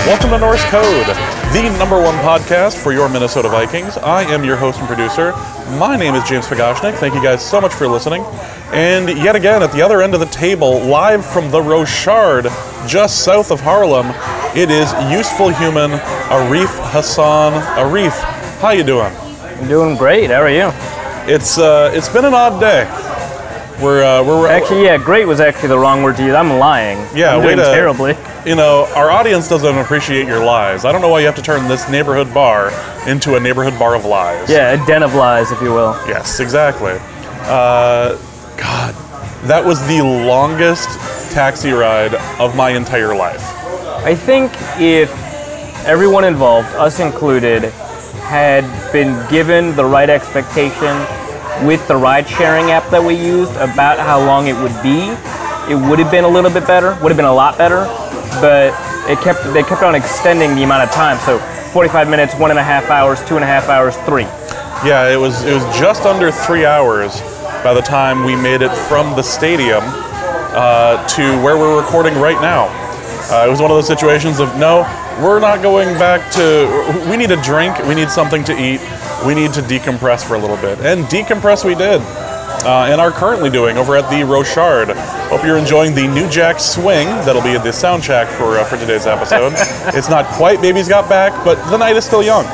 Welcome to Norse Code, the #1 podcast for your Minnesota Vikings. I am your host and producer. My name is James Pagashnik. Thank you guys so much for listening. And yet again, at the other end of the table, live from the Rochard, just south of Harlem, it is useful human Arif Hassan. Arif, how you doing? I'm doing great. How are you? It's been an odd day. We're actually, yeah, great was actually the wrong word to use. I'm lying. Yeah, I'm doing terribly. You know, our audience doesn't appreciate your lies. I don't know why you have to turn this neighborhood bar into a neighborhood bar of lies. Yeah, a den of lies, if you will. Yes, exactly. God, that was the longest taxi ride of my entire life. I think if everyone involved, us included, had been given the right expectation with the ride-sharing app that we used about how long it would be, it would have been a little bit better, would have been a lot better, but they kept on extending the amount of time, so 45 minutes, 1.5 hours, 2.5 hours, 3. Yeah, it was just under 3 hours by the time we made it from the stadium to where we're recording right now. It was one of those situations of, no, we're not going back to, we need a drink, we need something to eat, we need to decompress for a little bit. And decompress we did, and are currently doing over at the Rochard. Hope you're enjoying the New Jack Swing. That'll be the soundtrack for today's episode. It's not quite Baby's Got Back, but the night is still young.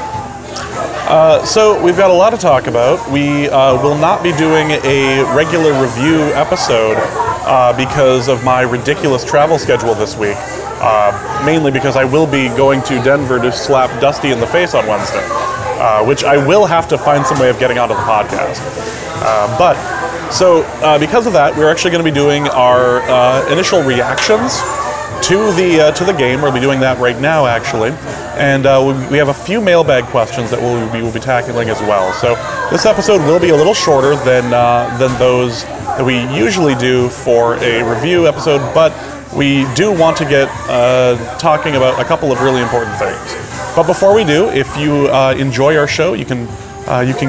So we've got a lot to talk about. We will not be doing a regular review episode because of my ridiculous travel schedule this week. Mainly because I will be going to Denver to slap Dusty in the face on Wednesday, which I will have to find some way of getting onto the podcast. Because of that, we're actually going to be doing our initial reactions to the game. We'll be doing that right now, actually, and we have a few mailbag questions that we'll be tackling as well. So this episode will be a little shorter than those that we usually do for a review episode, but we do want to get talking about a couple of really important things. But before we do, if you enjoy our show, you can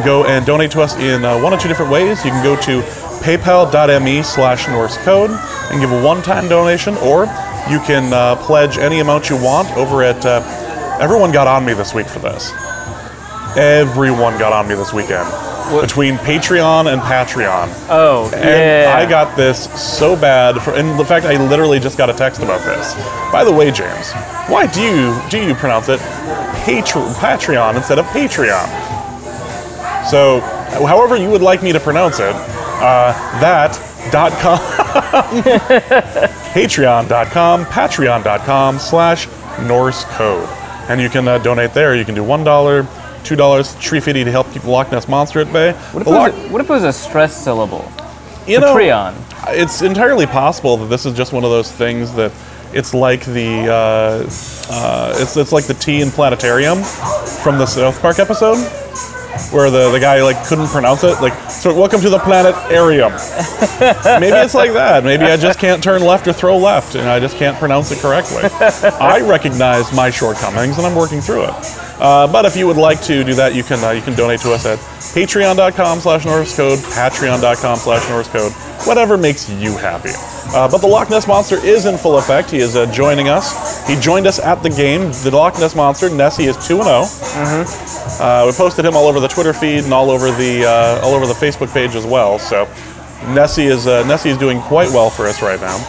go and donate to us in one of two different ways. You can go to paypal.me/Norse Code and give a one-time donation, or you can pledge any amount you want over at... everyone got on me this week for this. Everyone got on me this weekend. What? Between Patreon and Patreon. Oh, and yeah. I got this so bad, and the fact I literally just got a text about this. By the way, James, why do you pronounce it Patreon instead of Patreon? So, however you would like me to pronounce it, that.com, patreon.com/Norse Code. And you can donate there. You can do $1, $2, $3.50 to help keep the Loch Ness Monster at bay. What if it was a stressed syllable? Patreon. It's entirely possible that this is just one of those things that it's like the it's like the T in Planetarium from the South Park episode, where the guy couldn't pronounce it. So welcome to the Planetarium. Maybe it's like that. Maybe I just can't turn left or throw left, and I just can't pronounce it correctly. I recognize my shortcomings, and I'm working through it. But if you would like to do that, you can donate to us at patreon.com/Norse Code, patreon.com/Norse Code, whatever makes you happy. But the Loch Ness Monster is in full effect. He is joining us. He joined us at the game. The Loch Ness Monster, Nessie, is 2-0. We posted him all over the Twitter feed and all over the Facebook page as well. So Nessie is doing quite well for us right now.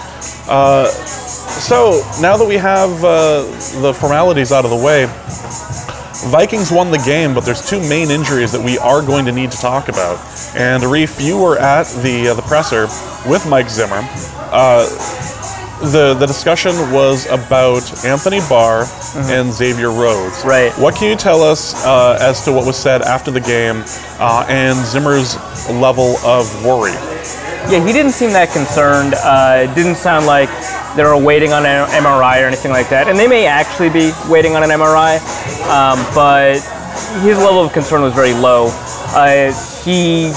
So now that we have the formalities out of the way, Vikings won the game, but there's two main injuries that we are going to need to talk about. And Arif, you were at the presser with Mike Zimmer. The discussion was about Anthony Barr and Xavier Rhodes. Right. What can you tell us as to what was said after the game and Zimmer's level of worry? Yeah, he didn't seem that concerned. It didn't sound like they were waiting on an MRI or anything like that. And they may actually be waiting on an MRI, but his level of concern was very low. He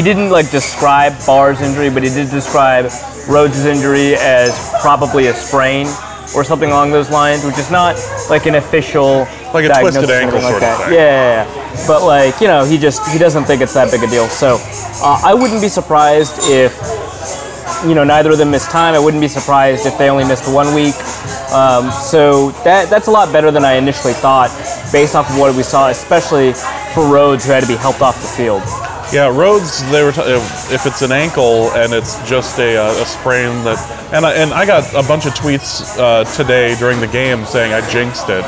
didn't describe Barr's injury, but he did describe Rhodes' injury as probably a sprain or something along those lines, which is not an official a twisted ankle sort of thing. Yeah. But he doesn't think it's that big a deal. So I wouldn't be surprised if neither of them missed time. I wouldn't be surprised if they only missed 1 week. So that's a lot better than I initially thought, based off of what we saw, especially for Rhodes, who had to be helped off the field. Yeah, Rhodes, if it's an ankle and it's just a sprain that, and I got a bunch of tweets today during the game saying I jinxed it.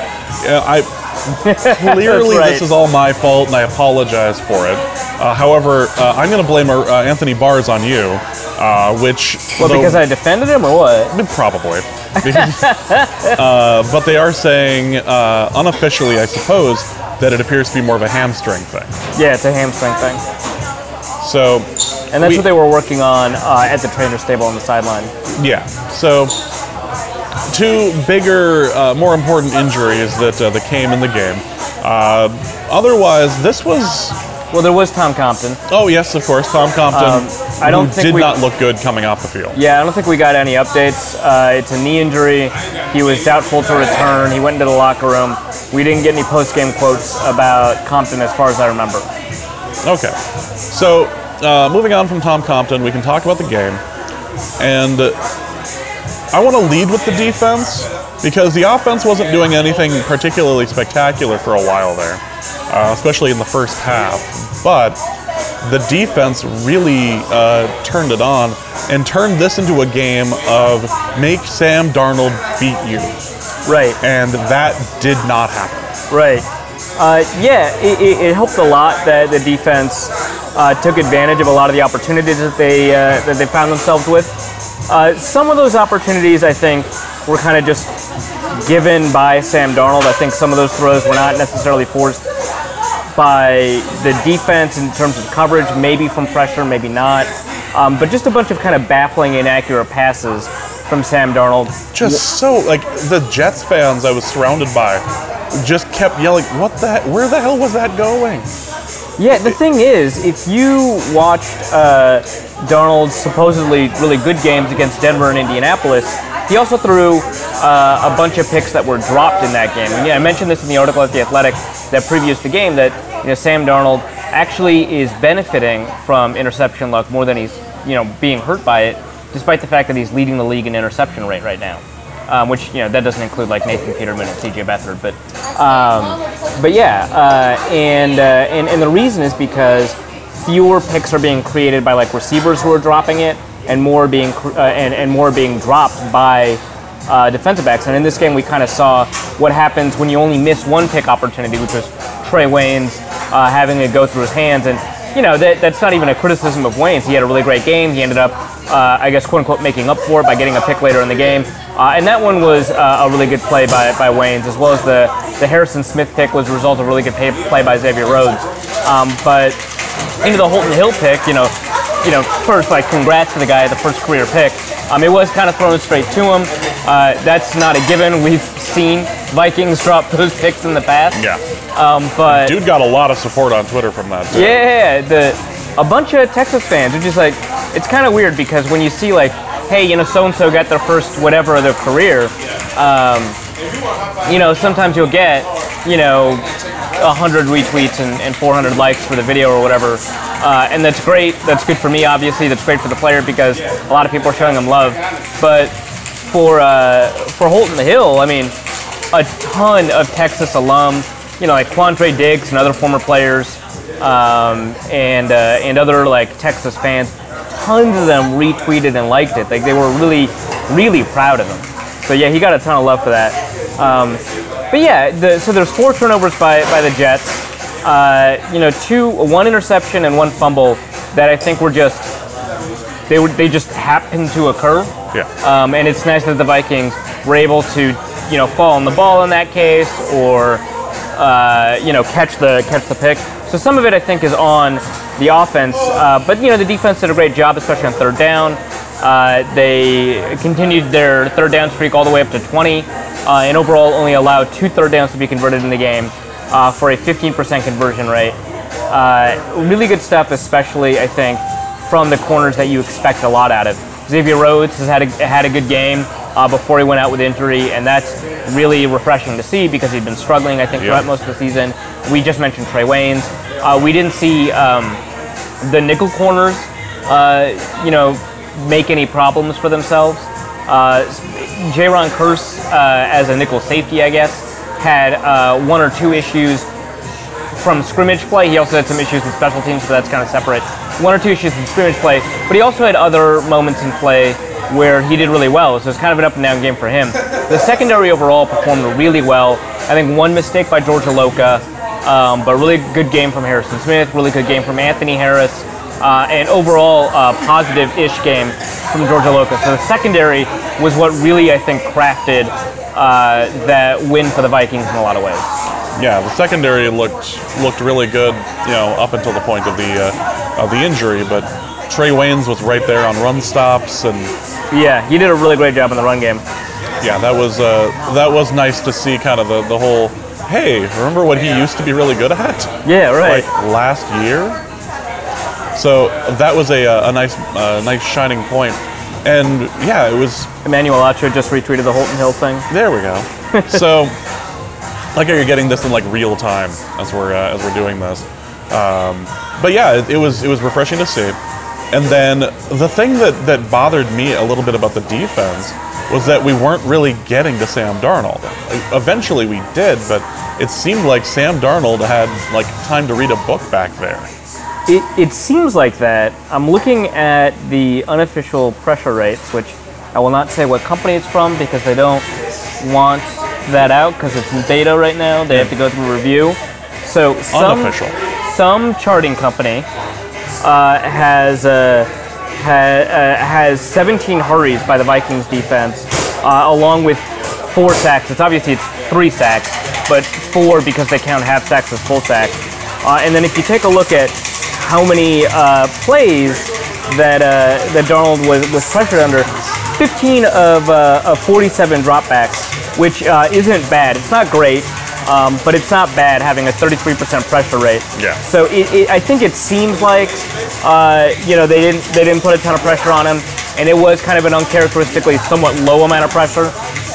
Clearly right. This is all my fault and I apologize for it. However, I'm going to blame Anthony Barrs on you, which... Because I defended him or what? Probably. But they are saying, unofficially I suppose, that it appears to be more of a hamstring thing. Yeah, it's a hamstring thing. So, and that's what they were working on at the trainer's table on the sideline. Yeah. So, two bigger, more important injuries that came in the game. Otherwise, this was... Well, there was Tom Compton. Oh, yes, of course. Tom Compton did not look good coming off the field. Yeah, I don't think we got any updates. It's a knee injury. He was doubtful to return. He went into the locker room. We didn't get any post-game quotes about Compton as far as I remember. Okay. So, moving on from Tom Compton, we can talk about the game. And I want to lead with the defense, because the offense wasn't doing anything particularly spectacular for a while there, especially in the first half. But the defense really turned it on and turned this into a game of make Sam Darnold beat you. Right. And that did not happen. Right. It helped a lot that the defense took advantage of a lot of the opportunities that they found themselves with. Some of those opportunities, I think, were kind of just given by Sam Darnold. I think some of those throws were not necessarily forced by the defense in terms of coverage, maybe from pressure, maybe not. But just a bunch of kind of baffling, inaccurate passes from Sam Darnold. Just so, like, the Jets fans I was surrounded by just kept yelling, where the hell was that going? Yeah, the thing is, if you watched Darnold's supposedly really good games against Denver and Indianapolis, he also threw a bunch of picks that were dropped in that game. And yeah, I mentioned this in the article at The Athletic that previews the game, that Sam Darnold actually is benefiting from interception luck more than he's being hurt by it, despite the fact that he's leading the league in interception rate right now. Which that doesn't include like Nathan Peterman and C.J. Beathard, but yeah, and the reason is because fewer picks are being created by like receivers who are dropping it, and more being dropped by defensive backs. And in this game, we kind of saw what happens when you only miss one pick opportunity, which was Trey Waynes having it go through his hands. And that's not even a criticism of Waynes. He had a really great game. He ended up, I guess, quote unquote, making up for it by getting a pick later in the game. And that one was a really good play by Waynes, as well as the Harrison Smith pick was a result of a really good play by Xavier Rhodes. But into the Holton Hill pick, first, like, congrats to the guy, the first career pick. It was kind of thrown straight to him. That's not a given. We've seen Vikings drop those picks in the past. Yeah. But dude got a lot of support on Twitter from that, too. Yeah, a bunch of Texas fans are just like, it's kind of weird because when you see like, hey, so-and-so got their first whatever of their career, sometimes you'll get, 100 retweets and 400 likes for the video or whatever. And that's great. That's good for me, obviously. That's great for the player because a lot of people are showing him love. But for Holton Hill, I mean, a ton of Texas alum, like Quandre Diggs and other former players, and other like Texas fans, tons of them retweeted and liked it. Like they were really, really proud of him. So yeah, he got a ton of love for that. But yeah, so there's 4 turnovers by the Jets. One interception and 1 fumble that I think were they just happened to occur. Yeah. And it's nice that the Vikings were able to, fall on the ball in that case, or catch the pick. So some of it I think is on the offense, but the defense did a great job, especially on third down. They continued their third down streak all the way up to 20, and overall only allowed 2 third downs to be converted in the game for a 15% conversion rate. Really good stuff, especially I think from the corners that you expect a lot out of. Xavier Rhodes has had a good game before he went out with injury, and that's really refreshing to see because he'd been struggling, I think, throughout most of the season. We just mentioned Trey Waynes. We didn't see the nickel corners, make any problems for themselves. Jaron Curse, as a nickel safety, I guess, had 1 or 2 issues from scrimmage play. He also had some issues with special teams, so that's kind of separate. 1 or 2 issues in scrimmage play, but he also had other moments in play where he did really well, so it's kind of an up and down game for him. The secondary overall performed really well. I think 1 mistake by George Aloka, but really good game from Harrison Smith, really good game from Anthony Harris, and overall positive-ish game from George Aloka. So the secondary was what really, I think, crafted that win for the Vikings in a lot of ways. Yeah, the secondary looked really good, up until the point of the injury. But Trey Waynes was right there on run stops, and yeah, he did a really great job in the run game. Yeah, that was nice to see. Kind of the whole, hey, remember what he used to be really good at? Yeah, right. Like last year. So that was a nice shining point. And yeah, it was. Emmanuel Acho just retweeted the Holton Hill thing. There we go. So, like how you're getting this in like real time as we're doing this. But yeah, it was refreshing to see. And then the thing that bothered me a little bit about the defense was that we weren't really getting to Sam Darnold. Eventually we did, but it seemed like Sam Darnold had like time to read a book back there. It seems like that. I'm looking at the unofficial pressure rates, which I will not say what company it's from because they don't want that out because it's in beta right now. They have to go through a review. So some charting company has 17 hurries by the Vikings defense, along with 4 sacks. It's 3 sacks, but 4 because they count half sacks as full sacks. And then if you take a look at how many plays that Darnold was pressured under, 15 of 47 dropbacks, which isn't bad. It's not great, but it's not bad having a 33% pressure rate. Yeah. So I think it seems like they didn't put a ton of pressure on him, and it was kind of an uncharacteristically somewhat low amount of pressure,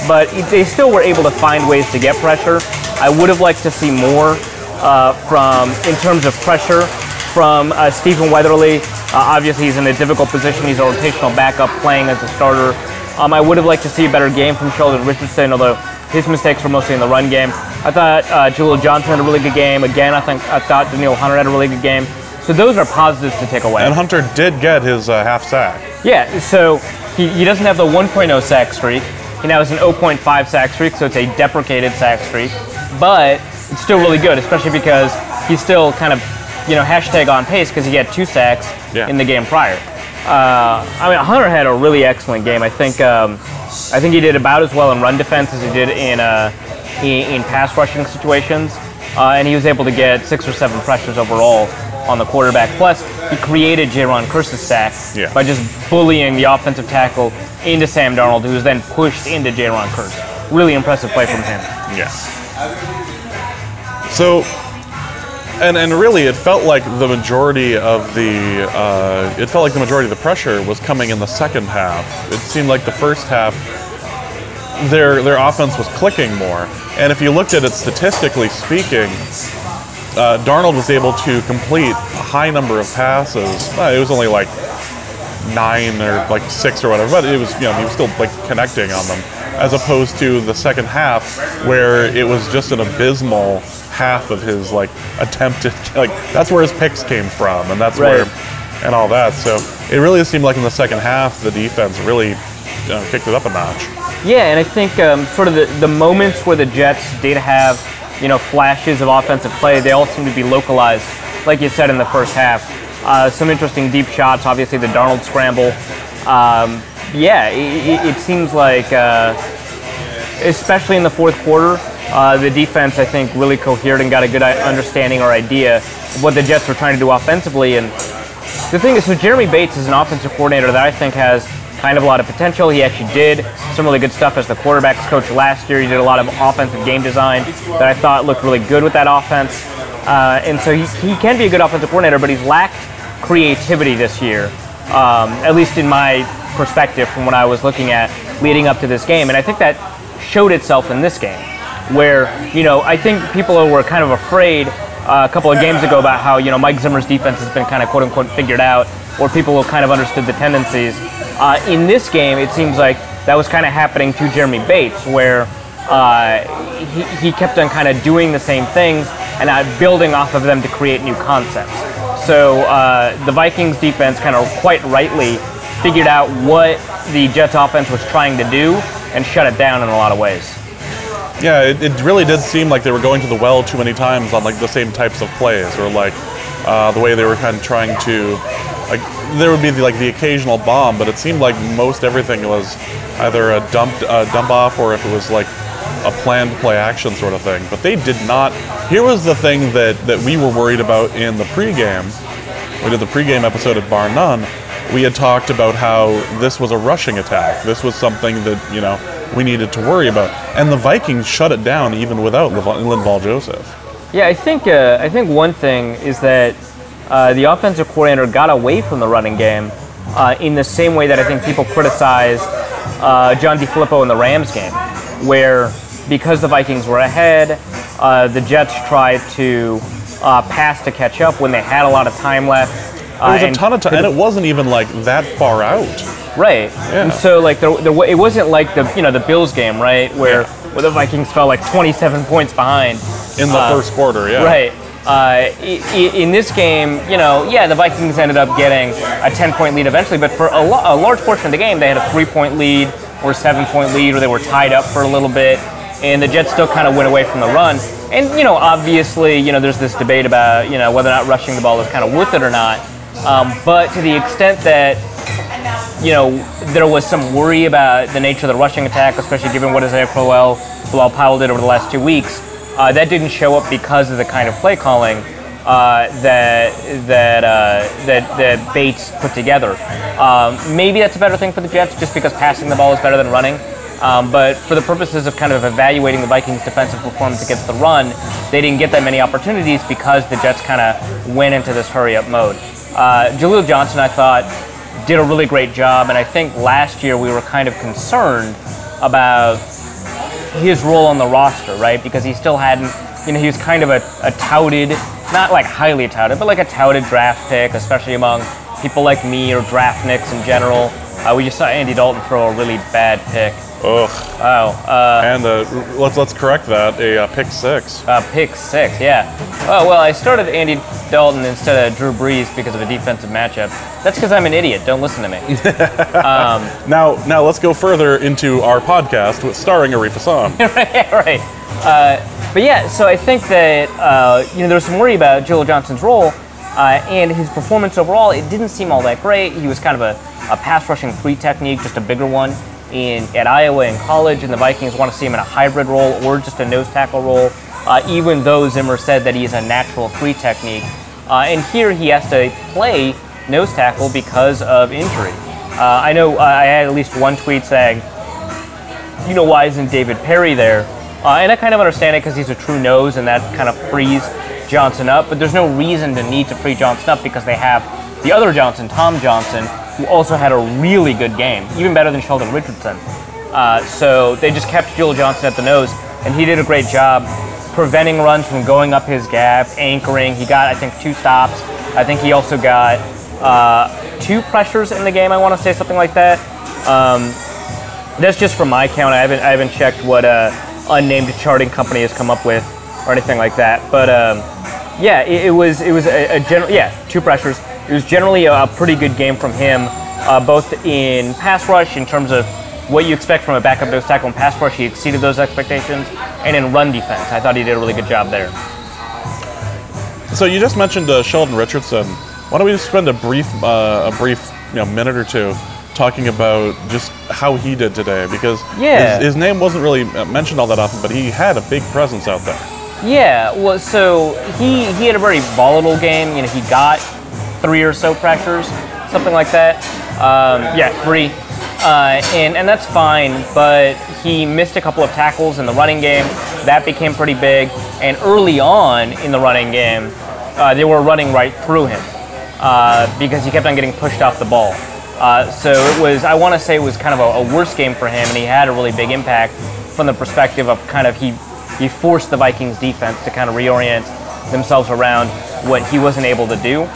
but they still were able to find ways to get pressure. I would have liked to see more in terms of pressure from Stephen Weatherly. Obviously, he's in a difficult position. He's a rotational backup playing as a starter. I would have liked to see a better game from Sheldon Richardson, although his mistakes were mostly in the run game. I thought Julio Johnson had a really good game. Again, I thought Daniil Hunter had a really good game. So those are positives to take away. And Hunter did get his half sack. Yeah, so he doesn't have the 1.0 sack streak. He now has an 0.5 sack streak, so it's a deprecated sack streak. But it's still really good, especially because he's still kind of hashtag on pace because he had 2 sacks in the game prior. Hunter had a really excellent game. I think he did about as well in run defense as he did in pass rushing situations, and he was able to get 6 or 7 pressures overall on the quarterback. Plus, he created Jaron Curse's sack by just bullying the offensive tackle into Sam Darnold, who was then pushed into Jaron Curse. Really impressive play from him. Yeah. So. And really, it felt like the majority of the pressure was coming in the second half. It seemed like the first half, their offense was clicking more. And if you looked at it statistically speaking, Darnold was able to complete a high number of passes. It was only like 9 or like 6 or whatever, but it was he was still like connecting on them, as opposed to the second half where it was just an abysmal half of his like attempted, like that's where his picks came from, and that's where and all that. So it really seemed like in the second half the defense really kicked it up a notch. Yeah, and I think sort of the moments where the Jets did have flashes of offensive play, they all seem to be localized, like you said in the first half. Some interesting deep shots, obviously the Darnold scramble. It seems like, especially in the fourth quarter, the defense, I think, really cohered and got a good understanding or idea of what the Jets were trying to do offensively. And the thing is, so Jeremy Bates is an offensive coordinator that I think has kind of a lot of potential. He actually did some really good stuff as the quarterbacks coach last year. He did a lot of offensive game design that I thought looked really good with that offense. And so he can be a good offensive coordinator, but he's lacked creativity this year, at least in my perspective from what I was looking at leading up to this game. And I think that showed itself in this game, where, I think people were kind of afraid a couple of games ago about how, Mike Zimmer's defense has been kind of quote-unquote figured out, or people who kind of understood the tendencies. In this game, it seems like that was kind of happening to Jeremy Bates, where he kept on kind of doing the same things and building off of them to create new concepts. So the Vikings defense kind of quite rightly figured out what the Jets offense was trying to do and shut it down in a lot of ways. Yeah, it really did seem like they were going to the well too many times on like the same types of plays, or like the way they were kind of trying to, like, there would be the occasional bomb, but it seemed like most everything was either a dump off, or if it was like a planned play action sort of thing. But they did not. Here was the thing that we were worried about in the pregame. We did the pregame episode at Bar None. We had talked about how this was a rushing attack. This was something that, you know, we needed to worry about. And the Vikings shut it down even without Linval Joseph. Yeah, I think one thing is that the offensive coordinator got away from the running game in the same way that I think people criticized John DeFilippo in the Rams game, where because the Vikings were ahead, the Jets tried to pass to catch up when they had a lot of time left. There was a ton of time, and it wasn't even like that far out. Right. Yeah. And so like it wasn't like the Bills game, right, where the Vikings fell like 27 points behind in the first quarter. Yeah. Right. In this game, the Vikings ended up getting a 10-point lead eventually, but for a large portion of the game, they had a 3-point lead or a 7-point lead, or they were tied up for a little bit, and the Jets still kind of went away from the run. And obviously, there's this debate about whether or not rushing the ball is kind of worth it or not. But to the extent that there was some worry about the nature of the rushing attack, especially given what Isaiah Bilal Powell did over the last 2 weeks, that didn't show up because of the kind of play calling that Bates put together. Maybe that's a better thing for the Jets, just because passing the ball is better than running. But for the purposes of kind of evaluating the Vikings' defensive performance against the run, they didn't get that many opportunities because the Jets kind of went into this hurry-up mode. Jaleel Johnson, I thought, did a really great job, and I think last year we were kind of concerned about his role on the roster, right? Because he still hadn't, he was kind of a touted, not like highly touted, but like a touted draft pick, especially among people like me or draft nicks in general. We just saw Andy Dalton throw a really bad pick. Ugh. Oh. And let's correct that. A pick six. Pick six, yeah. Oh, well, I started Andy Dalton instead of Drew Brees because of a defensive matchup. That's because I'm an idiot. Don't listen to me. Now let's go further into our podcast with starring Arif Hassan. Right. But yeah, so I think that there was some worry about Jaleel Johnson's role and his performance overall. It didn't seem all that great. He was kind of a pass rushing 3 technique, just a bigger one at Iowa in college, and the Vikings want to see him in a hybrid role or just a nose tackle role, even though Zimmer said that he's a natural 3 technique. And here he has to play nose tackle because of injury. I know I had at least one tweet saying, why isn't David Perry there? And I kind of understand it because he's a true nose and that kind of frees Johnson up, but there's no reason to need to free Johnson up because they have the other Johnson, Tom Johnson, who also had a really good game, even better than Sheldon Richardson. So they just kept Jaleel Johnson at the nose, and he did a great job preventing runs from going up his gap, anchoring. He got, I think, 2 stops. I think he also got 2 pressures in the game, I want to say, something like that. That's just from my count. I haven't checked what unnamed charting company has come up with or anything like that. But it was a general 2 pressures. It was generally a pretty good game from him, both in pass rush in terms of what you expect from a backup nose tackle. In pass rush, he exceeded those expectations, and in run defense, I thought he did a really good job there. So you just mentioned Sheldon Richardson. Why don't we just spend a brief minute or 2 talking about just how he did today, because his name wasn't really mentioned all that often, but he had a big presence out there. Yeah, well, so he had a very volatile game. He got 3 or so pressures, something like that. 3. And that's fine, but he missed a couple of tackles in the running game. That became pretty big. And early on in the running game, they were running right through him because he kept on getting pushed off the ball. So I want to say it was kind of a worse game for him, and he had a really big impact from the perspective of kind of he forced the Vikings defense to kind of reorient themselves around what he wasn't able to do.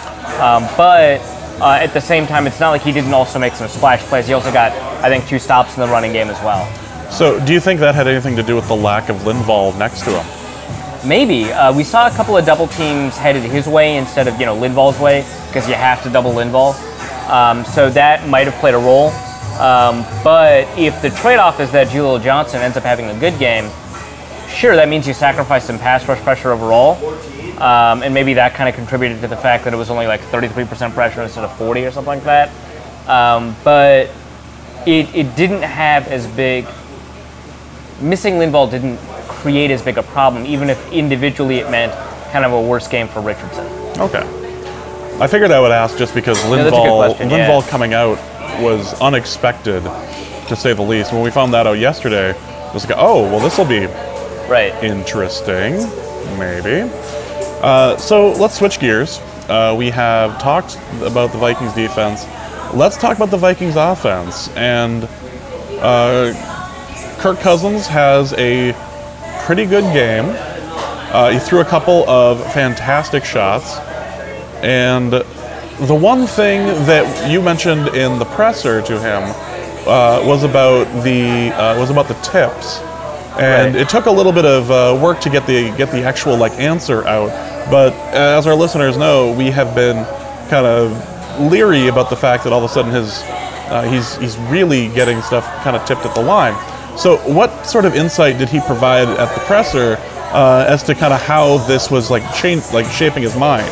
But At the same time, it's not like he didn't also make some splash plays. He also got, I think, 2 stops in the running game as well. So do you think that had anything to do with the lack of Lindvall next to him? Maybe. We saw a couple of double teams headed his way instead of, Lindvall's way, because you have to double Lindvall. So that might have played a role. But if the trade-off is that Julio Johnson ends up having a good game, sure, that means you sacrifice some pass rush pressure overall. And maybe that kind of contributed to the fact that it was only like 33% pressure instead of 40 or something like that. But it didn't have as big... Missing Lindvall didn't create as big a problem, even if individually it meant kind of a worse game for Richardson. Okay. I figured I would ask just because Lindvall coming out was unexpected, to say the least. When we found that out yesterday, it was like, oh, well, this will be interesting, maybe. So let's switch gears. We have talked about the Vikings defense. Let's talk about the Vikings offense. And Kirk Cousins has a pretty good game. He threw a couple of fantastic shots. And the one thing that you mentioned in the presser to him was about the tips. And it took a little bit of work to get the actual answer out. But as our listeners know, we have been kind of leery about the fact that all of a sudden he's really getting stuff kind of tipped at the line. So what sort of insight did he provide at the presser as to kind of how this was shaping his mind?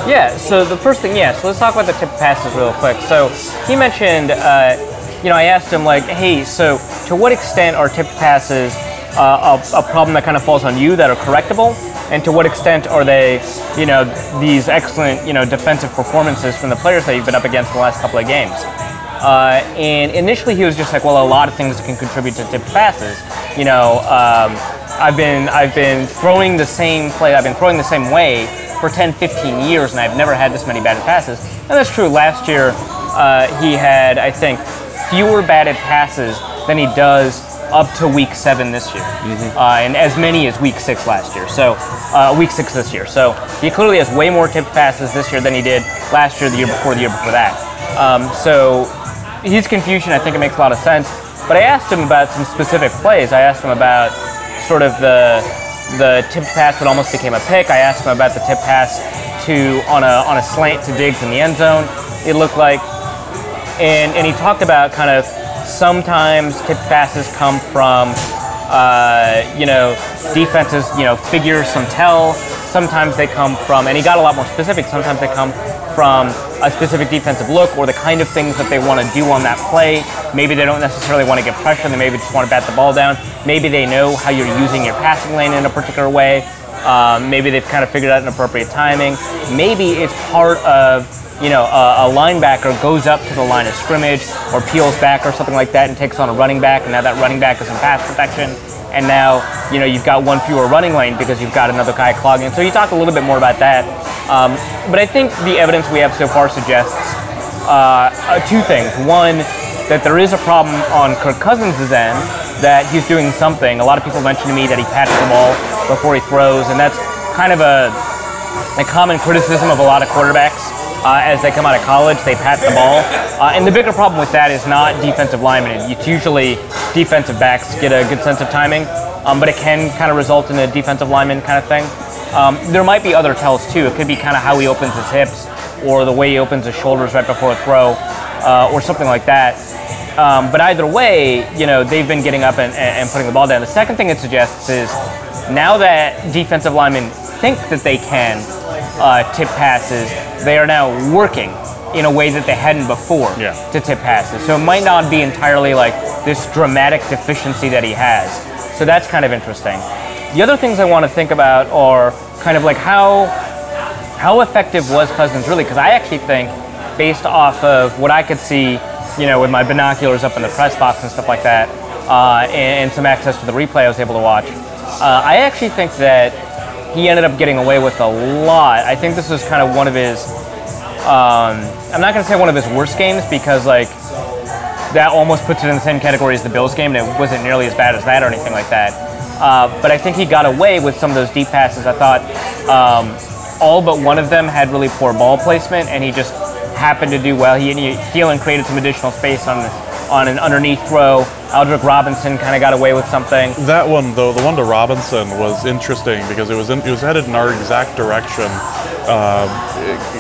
Yeah, so the first thing, so let's talk about the tip passes real quick. So he mentioned, I asked him hey, so to what extent are tip passes a problem that kind of falls on you that are correctable? And to what extent are they, these excellent, defensive performances from the players that you've been up against in the last couple of games? And initially he was just well, a lot of things can contribute to tipped passes. I've been throwing the same play, I've been throwing the same way for 10, 15 years, and I've never had this many batted passes. And that's true. Last year, he had, I think, fewer batted passes than he does up to week 7 this year, and as many as week 6 last year. So week 6 this year. So he clearly has way more tipped passes this year than he did last year, the year before that. So his confusion, I think it makes a lot of sense. But I asked him about some specific plays. I asked him about sort of the tipped pass that almost became a pick. I asked him about the tip pass on a slant to Diggs in the end zone, it looked like. And he talked about kind of sometimes tipped passes come from, defenses, figure some tell. Sometimes they come from, and he got a lot more specific, sometimes they come from a specific defensive look or the kind of things that they want to do on that play. Maybe they don't necessarily want to get pressure, they maybe just want to bat the ball down. Maybe they know how you're using your passing lane in a particular way. Maybe they've kind of figured out an appropriate timing. Maybe it's part of, a linebacker goes up to the line of scrimmage or peels back or something like that and takes on a running back, and now that running back is in pass protection. And now, you've got one fewer running lane because you've got another guy clogging. So you talk a little bit more about that. But I think the evidence we have so far suggests 2 things. One, that there is a problem on Kirk Cousins' end, that he's doing something. A lot of people mention to me that he pats the ball before he throws, and that's kind of a common criticism of a lot of quarterbacks. As they come out of college, they pat the ball. And the bigger problem with that is not defensive linemen. It's usually defensive backs get a good sense of timing, but it can kind of result in a defensive lineman kind of thing. There might be other tells too. It could be kind of how he opens his hips or the way he opens his shoulders right before a throw or something like that. But either way, they've been getting up and putting the ball down. The second thing it suggests is now that defensive linemen think that they can tip passes, they are now working in a way that they hadn't before to tip passes. So it might not be entirely like this dramatic deficiency that he has. So that's kind of interesting. The other things I want to think about are kind of like how effective was Cousins really? Because I actually think, based off of what I could see, with my binoculars up in the press box and stuff like that, and some access to the replay I was able to watch, I actually think that he ended up getting away with a lot. I think this was kind of one of his, I'm not going to say one of his worst games, because that almost puts it in the same category as the Bills game, and it wasn't nearly as bad as that or anything like that. But I think he got away with some of those deep passes. I thought all but one of them had really poor ball placement, and he just happened to do well. Thielen created some additional space on an underneath throw. Aldrick Robinson kind of got away with something. That one, though, the one to Robinson was interesting because it was headed in our exact direction,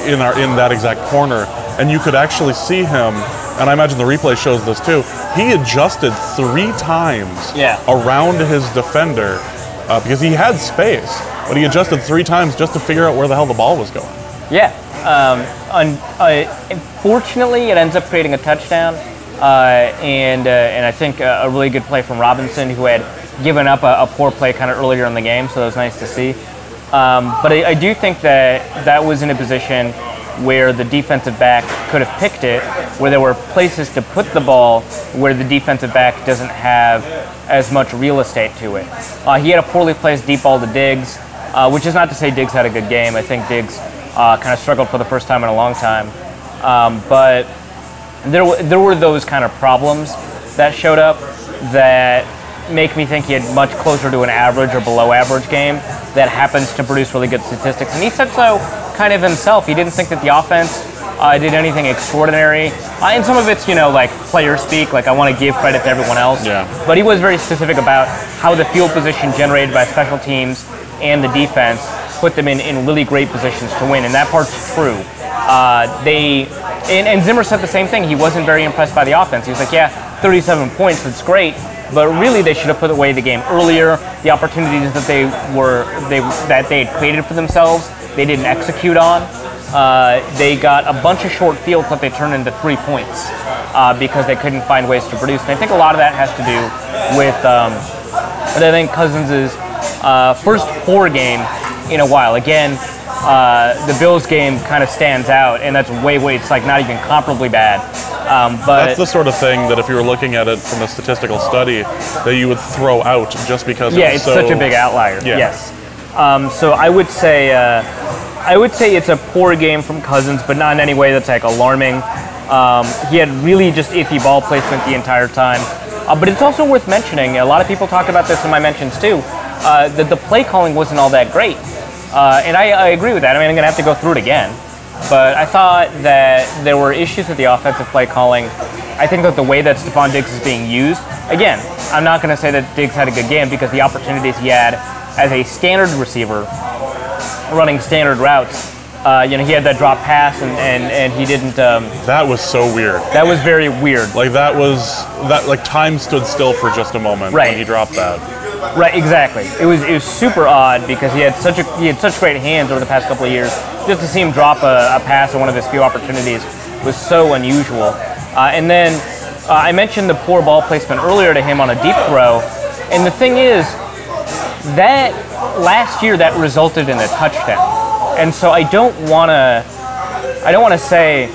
in that exact corner, and you could actually see him. And I imagine the replay shows this too. He adjusted 3 times around his defender because he had space, but he adjusted 3 times just to figure out where the hell the ball was going. Yeah. Unfortunately, it ends up creating a touchdown, and I think a really good play from Robinson, who had given up a poor play kind of earlier in the game, so that was nice to see. But I do think that was in a position where the defensive back could have picked it, where there were places to put the ball where the defensive back doesn't have as much real estate to it. He had a poorly placed deep ball to Diggs, which is not to say Diggs had a good game. I think Diggs kind of struggled for the first time in a long time. But there were those kind of problems that showed up that make me think he had much closer to an average or below average game that happens to produce really good statistics. And he said so kind of himself. He didn't think that the offense did anything extraordinary. And some of it's, like player speak, like I want to give credit to everyone else. Yeah. But he was very specific about how the field position generated by special teams and the defense put them in really great positions to win. And that part's true. And Zimmer said the same thing. He wasn't very impressed by the offense. He was like, yeah, 37 points, that's great. But really, they should have put away the game earlier. The opportunities that they had created for themselves, they didn't execute on. They got a bunch of short fields that they turned into 3 points because they couldn't find ways to produce. And I think a lot of that has to do with I think Cousins' first poor game in a while. Again, the Bills game kind of stands out, and that's it's like not even comparably bad. But that's the sort of thing that if you were looking at it from a statistical study, that you would throw out just because it's such a big outlier. Yeah. Yes. So I would say it's a poor game from Cousins, but not in any way that's like alarming. He had really just iffy ball placement the entire time. But it's also worth mentioning, a lot of people talked about this in my mentions too, that the play calling wasn't all that great. And I agree with that. I mean, I'm going to have to go through it again. But I thought that there were issues with the offensive play calling. I think that the way that Stephon Diggs is being used, again, I'm not going to say that Diggs had a good game because the opportunities he had as a standard receiver running standard routes, he had that drop pass and he didn't. That was so weird. That was very weird. Like time stood still for just a moment when he dropped that. Right, exactly. It was super odd because he had such great hands over the past couple of years. Just to see him drop a pass on one of his few opportunities was so unusual. And then I mentioned the poor ball placement earlier to him on a deep throw, and the thing is that last year that resulted in a touchdown. And so I don't want to say,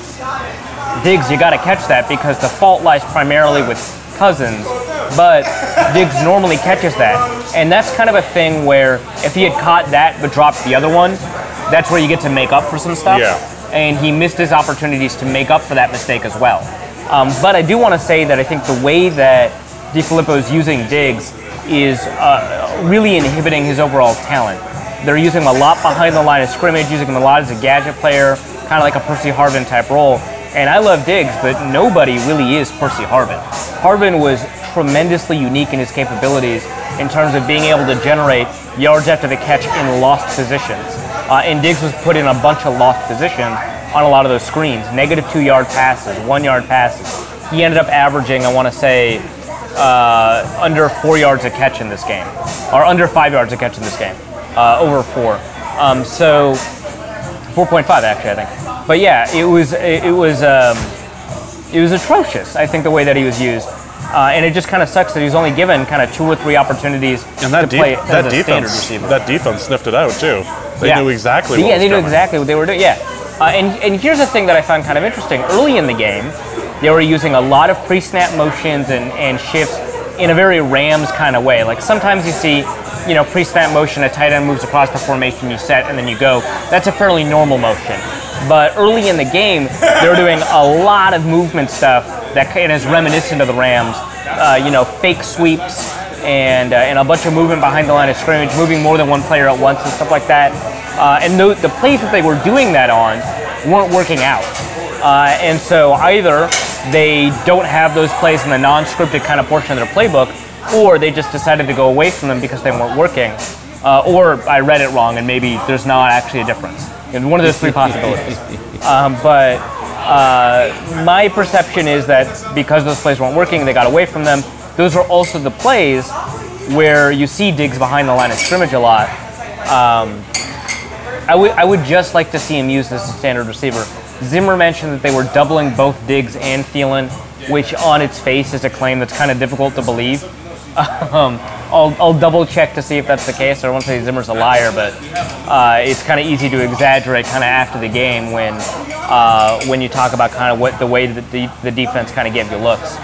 Diggs, you got to catch that because the fault lies primarily with Cousins. But Diggs normally catches that. And that's kind of a thing where if he had caught that but dropped the other one, that's where you get to make up for some stuff. Yeah. And he missed his opportunities to make up for that mistake as well. But I do want to say that I think the way that DeFilippo is using Diggs is really inhibiting his overall talent. They're using him a lot behind the line of scrimmage, using him a lot as a gadget player, kind of like a Percy Harvin type role. And I love Diggs, but nobody really is Percy Harvin. Harvin was tremendously unique in his capabilities in terms of being able to generate yards after the catch in lost positions. And Diggs was put in a bunch of lost positions on a lot of those screens. Negative 2-yard passes, 1-yard passes. He ended up averaging, I want to say, under 4 yards a catch in this game, or under 5 yards a catch in this game, over 4. So 4.5 actually, I think. But yeah, it was atrocious. I think the way that he was used. And it just kind of sucks that he was only given kind of 2 or 3 opportunities to play as a standard receiver. That defense sniffed it out too. They knew exactly what was they knew coming. exactly what they were doing. Yeah. And here's the thing that I found kind of interesting. Early in the game, they were using a lot of pre-snap motions and shifts in a very Rams kind of way. Like sometimes you see, pre-snap motion, a tight end moves across the formation, you set, and then you go. That's a fairly normal motion. But early in the game, they were doing a lot of movement stuff that is reminiscent of the Rams. Fake sweeps and a bunch of movement behind the line of scrimmage, moving more than one player at once and stuff like that. And the plays that they were doing that on weren't working out. And so either they don't have those plays in the non-scripted kind of portion of their playbook, or they just decided to go away from them because they weren't working. Or I read it wrong and maybe there's not actually a difference. One of those three possibilities. But my perception is that because those plays weren't working, they got away from them. Those are also the plays where you see Diggs behind the line of scrimmage a lot. I would just like to see him used as a standard receiver. Zimmer mentioned that they were doubling both Diggs and Thielen, which on its face is a claim that's kind of difficult to believe. I'll double check to see if that's the case. I won't say Zimmer's a liar, but it's kind of easy to exaggerate kind of after the game when you talk about kind of the way that the defense kind of gave you looks.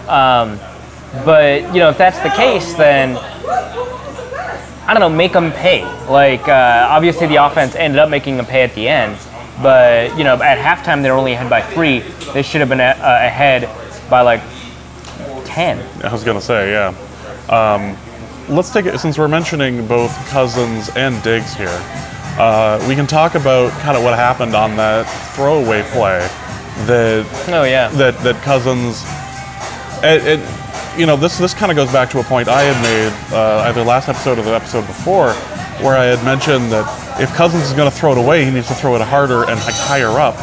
But if that's the case, then I don't know, make them pay. Like obviously the offense ended up making them pay at the end, but at halftime they were only ahead by 3. They should have been ahead by like 10. I was gonna say, yeah. Let's take it, since we're mentioning both Cousins and Diggs here, we can talk about kind of what happened on that throwaway play that Cousins, this kind of goes back to a point I had made either last episode or the episode before, where I had mentioned that if Cousins is going to throw it away, he needs to throw it harder and higher up.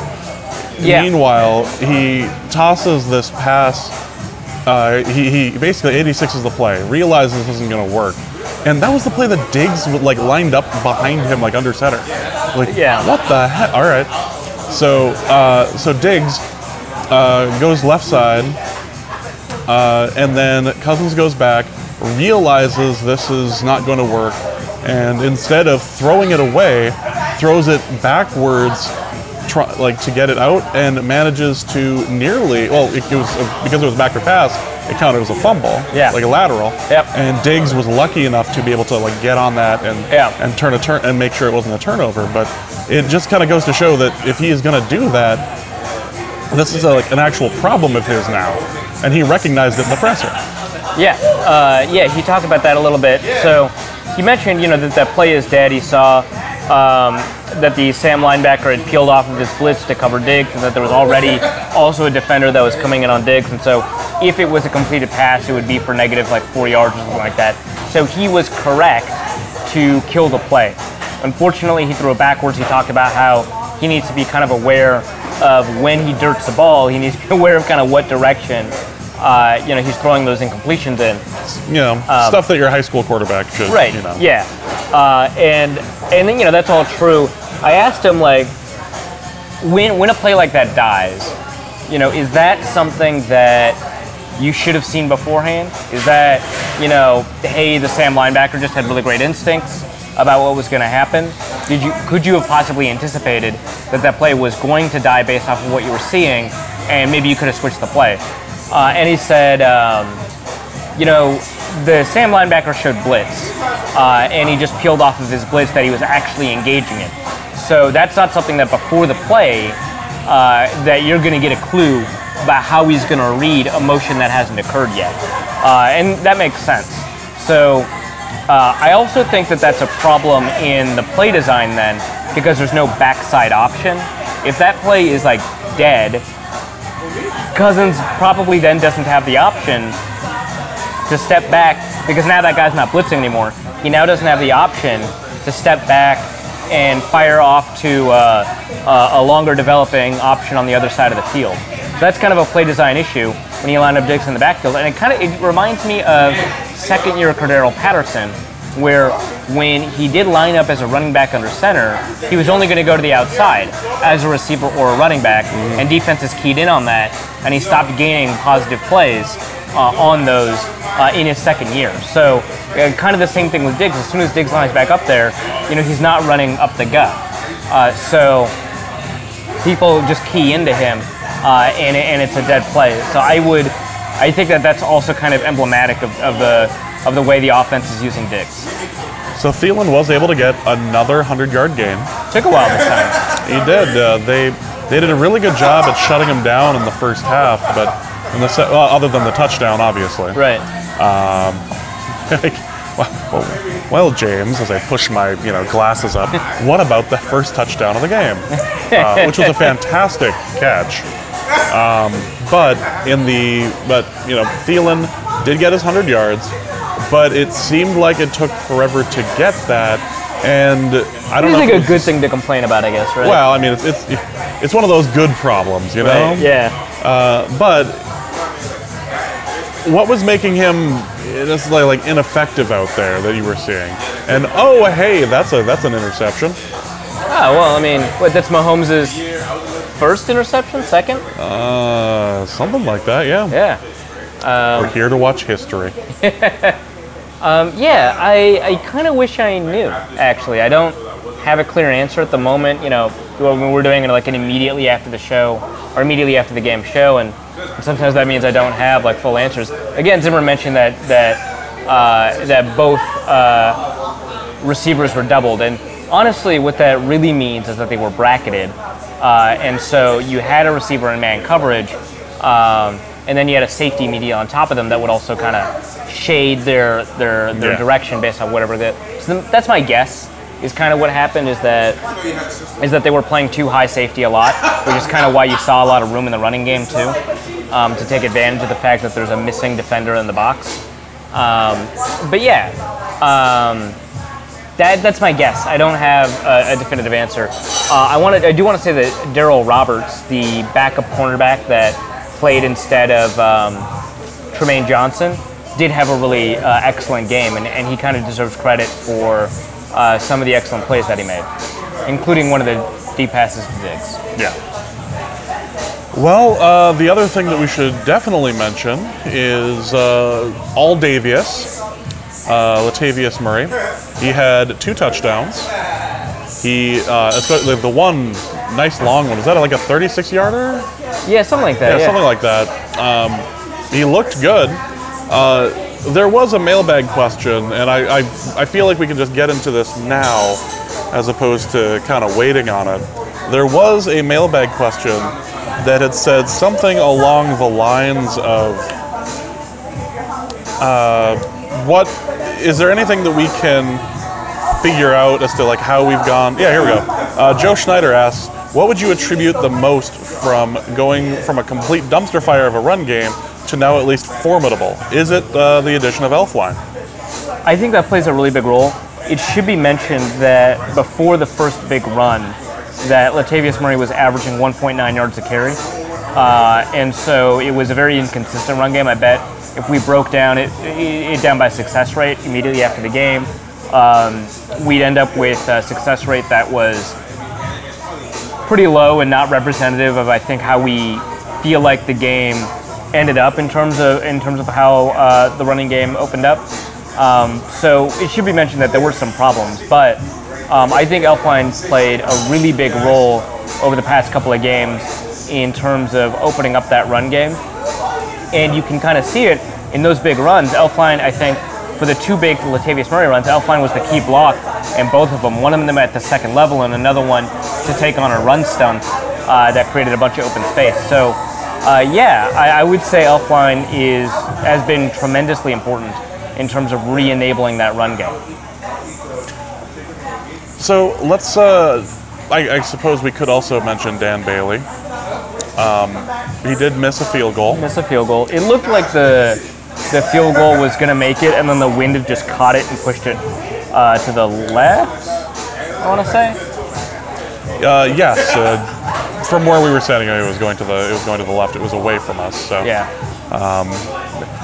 Yeah. Meanwhile, he tosses this pass. He basically 86 is the play, realizes this isn't going to work, and that was the play that Diggs lined up behind him under center. What the heck? All right, so Diggs goes left side, and then Cousins goes back, realizes this is not going to work, and instead of throwing it away, throws it backwards. To get it out, and manages to nearly, because it was a backward pass, it counted as a fumble, like a lateral. Yep. And Diggs was lucky enough to be able to get on that and turn and make sure it wasn't a turnover. But it just kind of goes to show that if he is going to do that, this is an actual problem of his now, and he recognized it in the presser. He talked about that a little bit. So he mentioned, that play is dead. He saw that the Sam linebacker had peeled off of his blitz to cover Diggs, and that there was already also a defender that was coming in on Diggs, and so if it was a completed pass, it would be for negative 4 yards or something like that. So he was correct to kill the play. Unfortunately, he threw it backwards. He talked about how he needs to be kind of aware of when he dirts the ball. He needs to be aware of kind of what direction he's throwing those incompletions in. Stuff that your high school quarterback should. Right. Yeah. And then that's all true. I asked him when a play like that dies, is that something that you should have seen beforehand? Is that hey, the Sam linebacker just had really great instincts about what was going to happen? Could you have possibly anticipated that play was going to die based off of what you were seeing, and maybe you could have switched the play? And he said, the Sam linebacker showed blitz, and he just peeled off of his blitz that he was actually engaging in. So that's not something that before the play that you're going to get a clue about how he's going to read a motion that hasn't occurred yet. And that makes sense. So I also think that that's a problem in the play design then, because there's no backside option. If that play is dead, Cousins probably then doesn't have the option to step back, because now that guy's not blitzing anymore. He now doesn't have the option to step back and fire off to a longer developing option on the other side of the field. So that's kind of a play design issue when you line up Diggs in the backfield. And it reminds me of second year Cordero Patterson, where when he did line up as a running back under center, he was only going to go to the outside as a receiver or a running back, and defenses keyed in on that, and he stopped gaining positive plays on those in his second year. So kind of the same thing with Diggs. As soon as Diggs lines back up there, he's not running up the gut. So people just key into him, and it's a dead play. So I think that's also kind of emblematic of the way the offense is using Diggs. So Thielen was able to get another 100-yard gain. Took a while this time. He did. They did a really good job at shutting him down in the first half, but other than the touchdown, obviously. Right. Well, James, as I push my glasses up, what about the first touchdown of the game, which was a fantastic catch. But Thielen did get his 100 yards, but it seemed like it took forever to get that. And I don't know. It's like a good thing to complain about, I guess, right? Well, I mean, it's one of those good problems, you know. Right. Yeah. But what was making him just like ineffective out there that you were seeing? And oh, hey, that's an interception. Oh, well, I mean, that's Mahomes' first interception, second? Something like that, yeah. Yeah. We're here to watch history. Yeah, I kind of wish I knew, actually. I don't have a clear answer at the moment. When we're doing like an immediately after the show, or immediately after the game show, and sometimes that means I don't have like full answers. Again, Zimmer mentioned that both receivers were doubled, and honestly, what that really means is that they were bracketed, and so you had a receiver in man coverage, and then you had a safety immediately on top of them that would also kind of shade their direction based on whatever that. So that's my guess. Is kind of what happened is that they were playing too high safety a lot, which is kind of why you saw a lot of room in the running game too, to take advantage of the fact that there's a missing defender in the box. But yeah, that's my guess. I don't have a definitive answer. I do want to say that Darryl Roberts, the backup cornerback that played instead of Tremaine Johnson, did have a really excellent game, and he kind of deserves credit for some of the excellent plays that he made, including one of the deep passes to Diggs. Yeah. Well, the other thing that we should definitely mention is All-Davius, Latavius Murray. He had 2 touchdowns. He, especially the one nice long one, was that like a 36-yarder? Yeah, something like that. Yeah, something like that. He looked good. There was a mailbag question, and I feel like we can just get into this now as opposed to kind of waiting on it. There was a mailbag question that had said something along the lines of, is there anything that we can figure out as to like how we've gone? Yeah, here we go. Joe Schneider asks, what would you attribute the most from going from a complete dumpster fire of a run game to now at least formidable? Is it the addition of Elfline? I think that plays a really big role. It should be mentioned that before the first big run, that Latavius Murray was averaging 1.9 yards a carry. And so it was a very inconsistent run game. I bet if we broke down it down by success rate immediately after the game, we'd end up with a success rate that was pretty low and not representative of, I think, how we feel like the game ended up in terms of how the running game opened up. So it should be mentioned that there were some problems, but I think Elfline played a really big role over the past couple of games in terms of opening up that run game. And you can kind of see it in those big runs. Elfline, I think, for the 2 big Latavius Murray runs, Elfline was the key block in both of them. One of them at the second level and another one to take on a run stunt that created a bunch of open space. So I would say Elfline has been tremendously important in terms of re-enabling that run game. So let's, I suppose we could also mention Dan Bailey. He did miss a field goal. It looked like the field goal was going to make it, and then the wind had just caught it and pushed it to the left, I want to say. Yes. From where we were standing, it was going to the left. It was away from us. So yeah.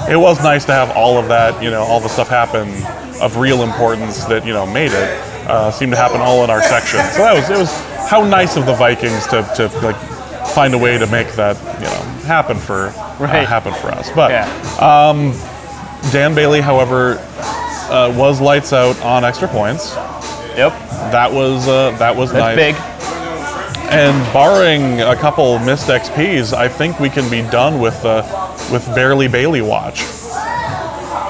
It was nice to have all of that, all the stuff happen of real importance that made it seem to happen all in our section. So it was how nice of the Vikings to like find a way to make that happen for us. But Dan Bailey, however, was lights out on extra points. Yep. That was That's nice. Big. And barring a couple missed XPs, I think we can be done with barely Bailey watch.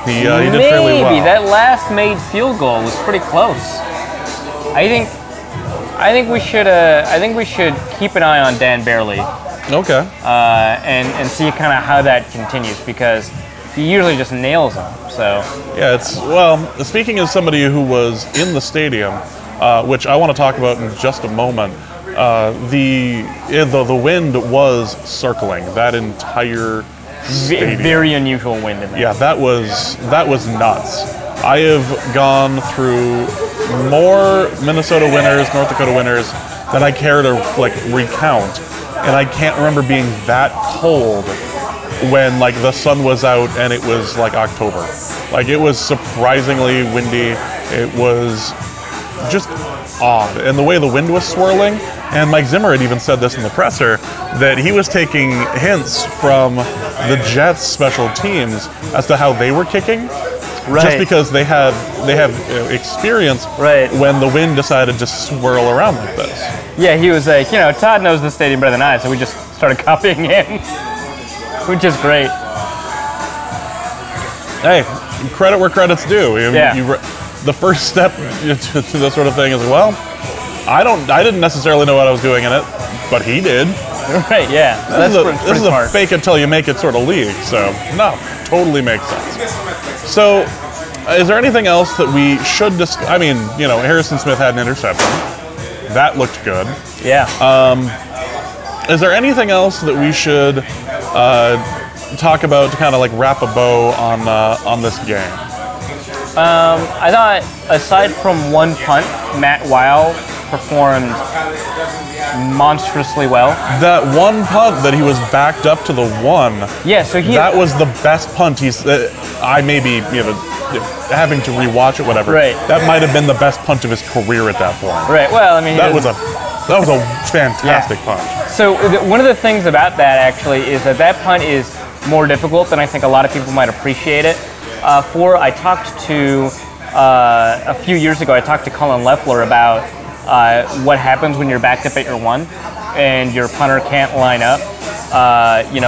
He did fairly well. Maybe that last made field goal was pretty close. I think we should keep an eye on Dan Bailey. Okay. And see kind of how that continues, because he usually just nails them. So yeah, speaking as somebody who was in the stadium, which I want to talk about in just a moment, the wind was circling that entire stadium. Very unusual wind in there. Yeah, that was nuts. I have gone through more Minnesota winters, North Dakota winters than I care to recount, and I can't remember being that cold when the sun was out and it was October. It was surprisingly windy. It was just odd, and the way the wind was swirling. And Mike Zimmer had even said this in the presser, that he was taking hints from the Jets special teams as to how they were kicking, just because they have experience when the wind decided to swirl around like this. Yeah, he was like, Todd knows the stadium better than I, so we just started copying him, which is great. Hey, credit where credit's due. The first step to this sort of thing is, I didn't necessarily know what I was doing in it, but he did. Right, yeah. This is a fake it till you make it sort of league, so no, totally makes sense. So, is there anything else that we should discuss? I mean, Harrison Smith had an interception. That looked good. Yeah. Is there anything else that we should talk about to kind of wrap a bow on this game? I thought, aside from one punt, Matt Weil performed monstrously well. That one punt that he was backed up to the one. Yeah, so that was the best punt I may be having to rewatch it, whatever. Right. That might have been the best punt of his career at that point. Right. Well, I mean, that was a fantastic punt. So one of the things about that actually is that punt is more difficult than I think a lot of people might appreciate it. I talked to a few years ago. I talked to Colin Leffler about what happens when you're backed up at your one and your punter can't line up,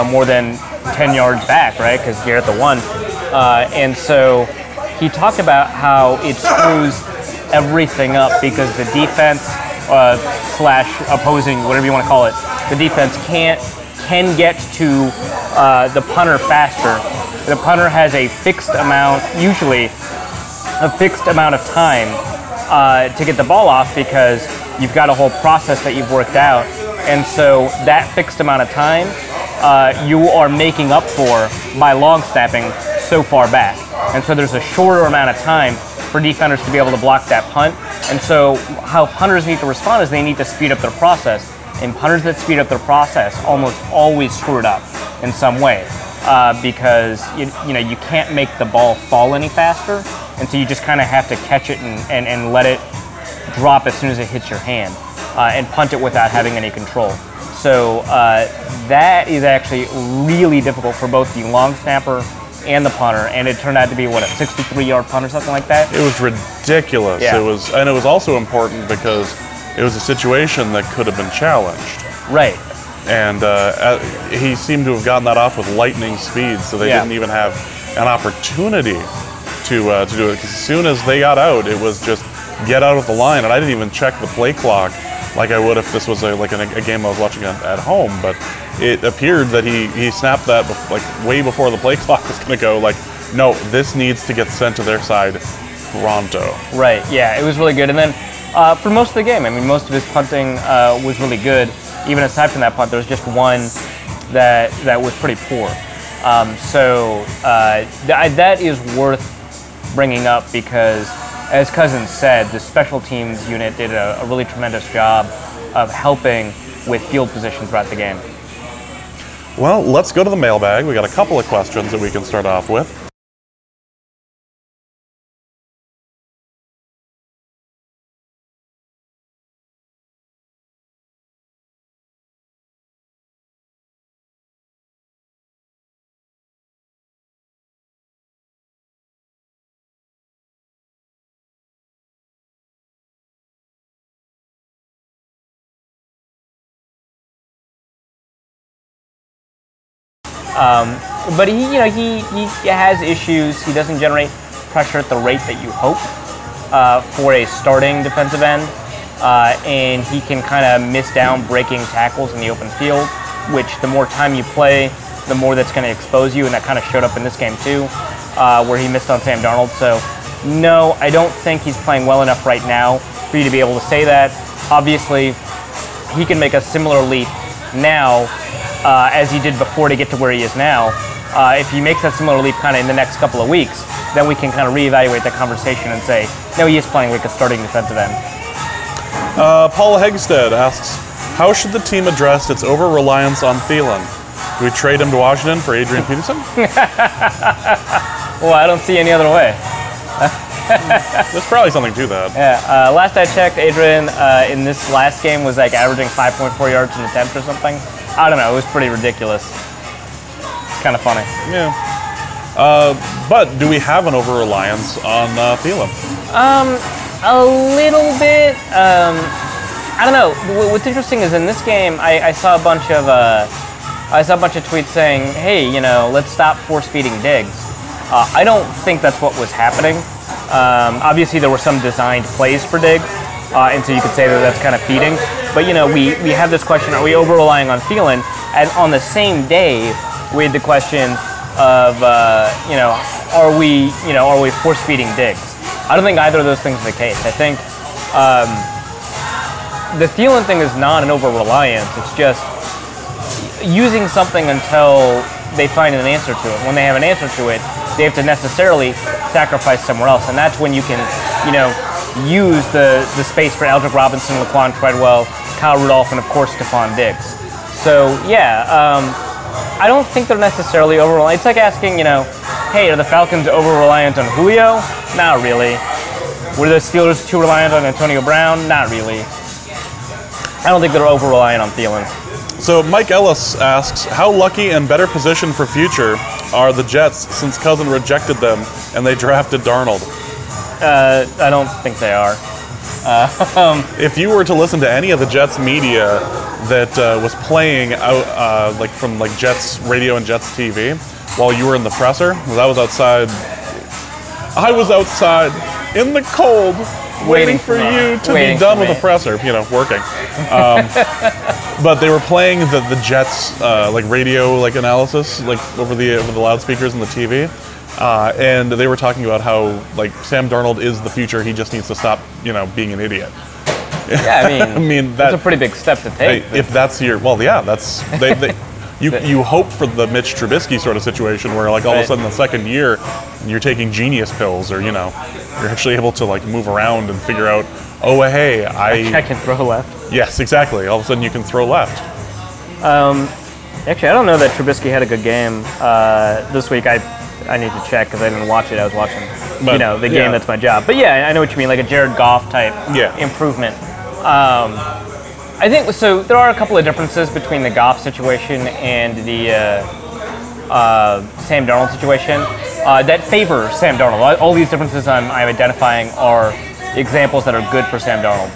more than 10 yards back, right? Because you're at the one, and so he talked about how it screws everything up because the defense / opposing, whatever you want to call it, the defense can get to the punter faster. The punter has usually a fixed amount of time to get the ball off because you've got a whole process that you've worked out. And so that fixed amount of time you are making up for by long snapping so far back. And so there's a shorter amount of time for defenders to be able to block that punt. And so how punters need to respond is they need to speed up their process. And punters that speed up their process almost always screw it up in some way. Because you can't make the ball fall any faster, and so you just kind of have to catch it and let it drop as soon as it hits your hand, and punt it without having any control. So that is actually really difficult for both the long snapper and the punter, and it turned out to be a 63-yard punt or something like that. It was ridiculous. Yeah. It was also important because it was a situation that could have been challenged. Right. And he seemed to have gotten that off with lightning speed, so they didn't even have an opportunity to do it. Because as soon as they got out, it was just get out of the line. And I didn't even check the play clock like I would if this was a game I was watching at home. But it appeared that he snapped that way before the play clock was going to go. No, this needs to get sent to their side pronto. Right. Yeah, it was really good. And then for most of the game, I mean, most of his punting was really good. Even aside from that punt, there was just one that was pretty poor. So that is worth bringing up because, as Cousins said, the special teams unit did a really tremendous job of helping with field position throughout the game. Well, let's go to the mailbag. We got a couple of questions that we can start off with. But he has issues. He doesn't generate pressure at the rate that you hope for a starting defensive end, and he can kind of miss down breaking tackles in the open field, which the more time you play, the more that's going to expose you, and that kind of showed up in this game too, where he missed on Sam Darnold. So, no, I don't think he's playing well enough right now for you to be able to say that. Obviously, he can make a similar leap now as he did before to get to where he is now. If he makes that similar leap kind of in the next couple of weeks, then we can kind of reevaluate that conversation and say, no, he is playing like a starting defensive end. Paul Hegstead asks, how should the team address its over-reliance on Thielen? Do we trade him to Washington for Adrian Peterson? Well, I don't see any other way. There's probably something to that. Yeah, last I checked, Adrian in this last game was like averaging 5.4 yards an attempt or something. I don't know, it was pretty ridiculous. It's kind of funny. Yeah. But do we have an over-reliance on Thielen? A little bit. I don't know. What's interesting is in this game, I saw a bunch of tweets saying, "Hey, you know, let's stop force-feeding Diggs." I don't think that's what was happening. Obviously, there were some designed plays for Diggs, and so you could say that that's kind of feeding. But you know, we have this question: are we over-relying on Thielen? And on the same day, we had the question of you know, are we force-feeding Diggs? I don't think either of those things are the case. I think the Thielen thing is not an over-reliance. It's just using something until they find an answer to it. When they have an answer to it, they have to necessarily sacrifice somewhere else, and that's when you can, you know, use the space for Aldrick Robinson, Laquan Treadwell, Kyle Rudolph, and of course Stephon Diggs. So yeah, I don't think they're necessarily over-reliant. It's like asking, you know, hey, are the Falcons over-reliant on Julio? Not really. Were the Steelers too reliant on Antonio Brown? Not really. I don't think they're over-reliant on Thielen. So Mike Ellis asks, how lucky and better positioned for future are the Jets since Cousin rejected them and they drafted Darnold? I don't think they are. If you were to listen to any of the Jets media that was playing out like from like Jets radio and Jets TV while you were in the presser, that was outside. I was outside in the cold waiting for you to be done with the presser, you know, working. But they were playing the Jets like radio like analysis like over the loudspeakers and the TV, and they were talking about how like Sam Darnold is the future. He just needs to stop, you know, being an idiot. Yeah, I mean that's a pretty big step to take. If that's your that's you hope for the Mitch Trubisky sort of situation where like all of a sudden the second year you're taking genius pills, or you know, you're actually able to like move around and figure out, oh hey, I can throw left. Yes, exactly. All of a sudden you can throw left. Actually, I don't know that Trubisky had a good game this week. I need to check because I didn't watch it. I was watching, you know, the game. That's my job. But yeah, I know what you mean, like a Jared Goff type improvement. I think so. There are a couple of differences between the Goff situation and the Sam Darnold situation that favor Sam Darnold. All these differences I'm identifying are examples that are good for Sam Darnold.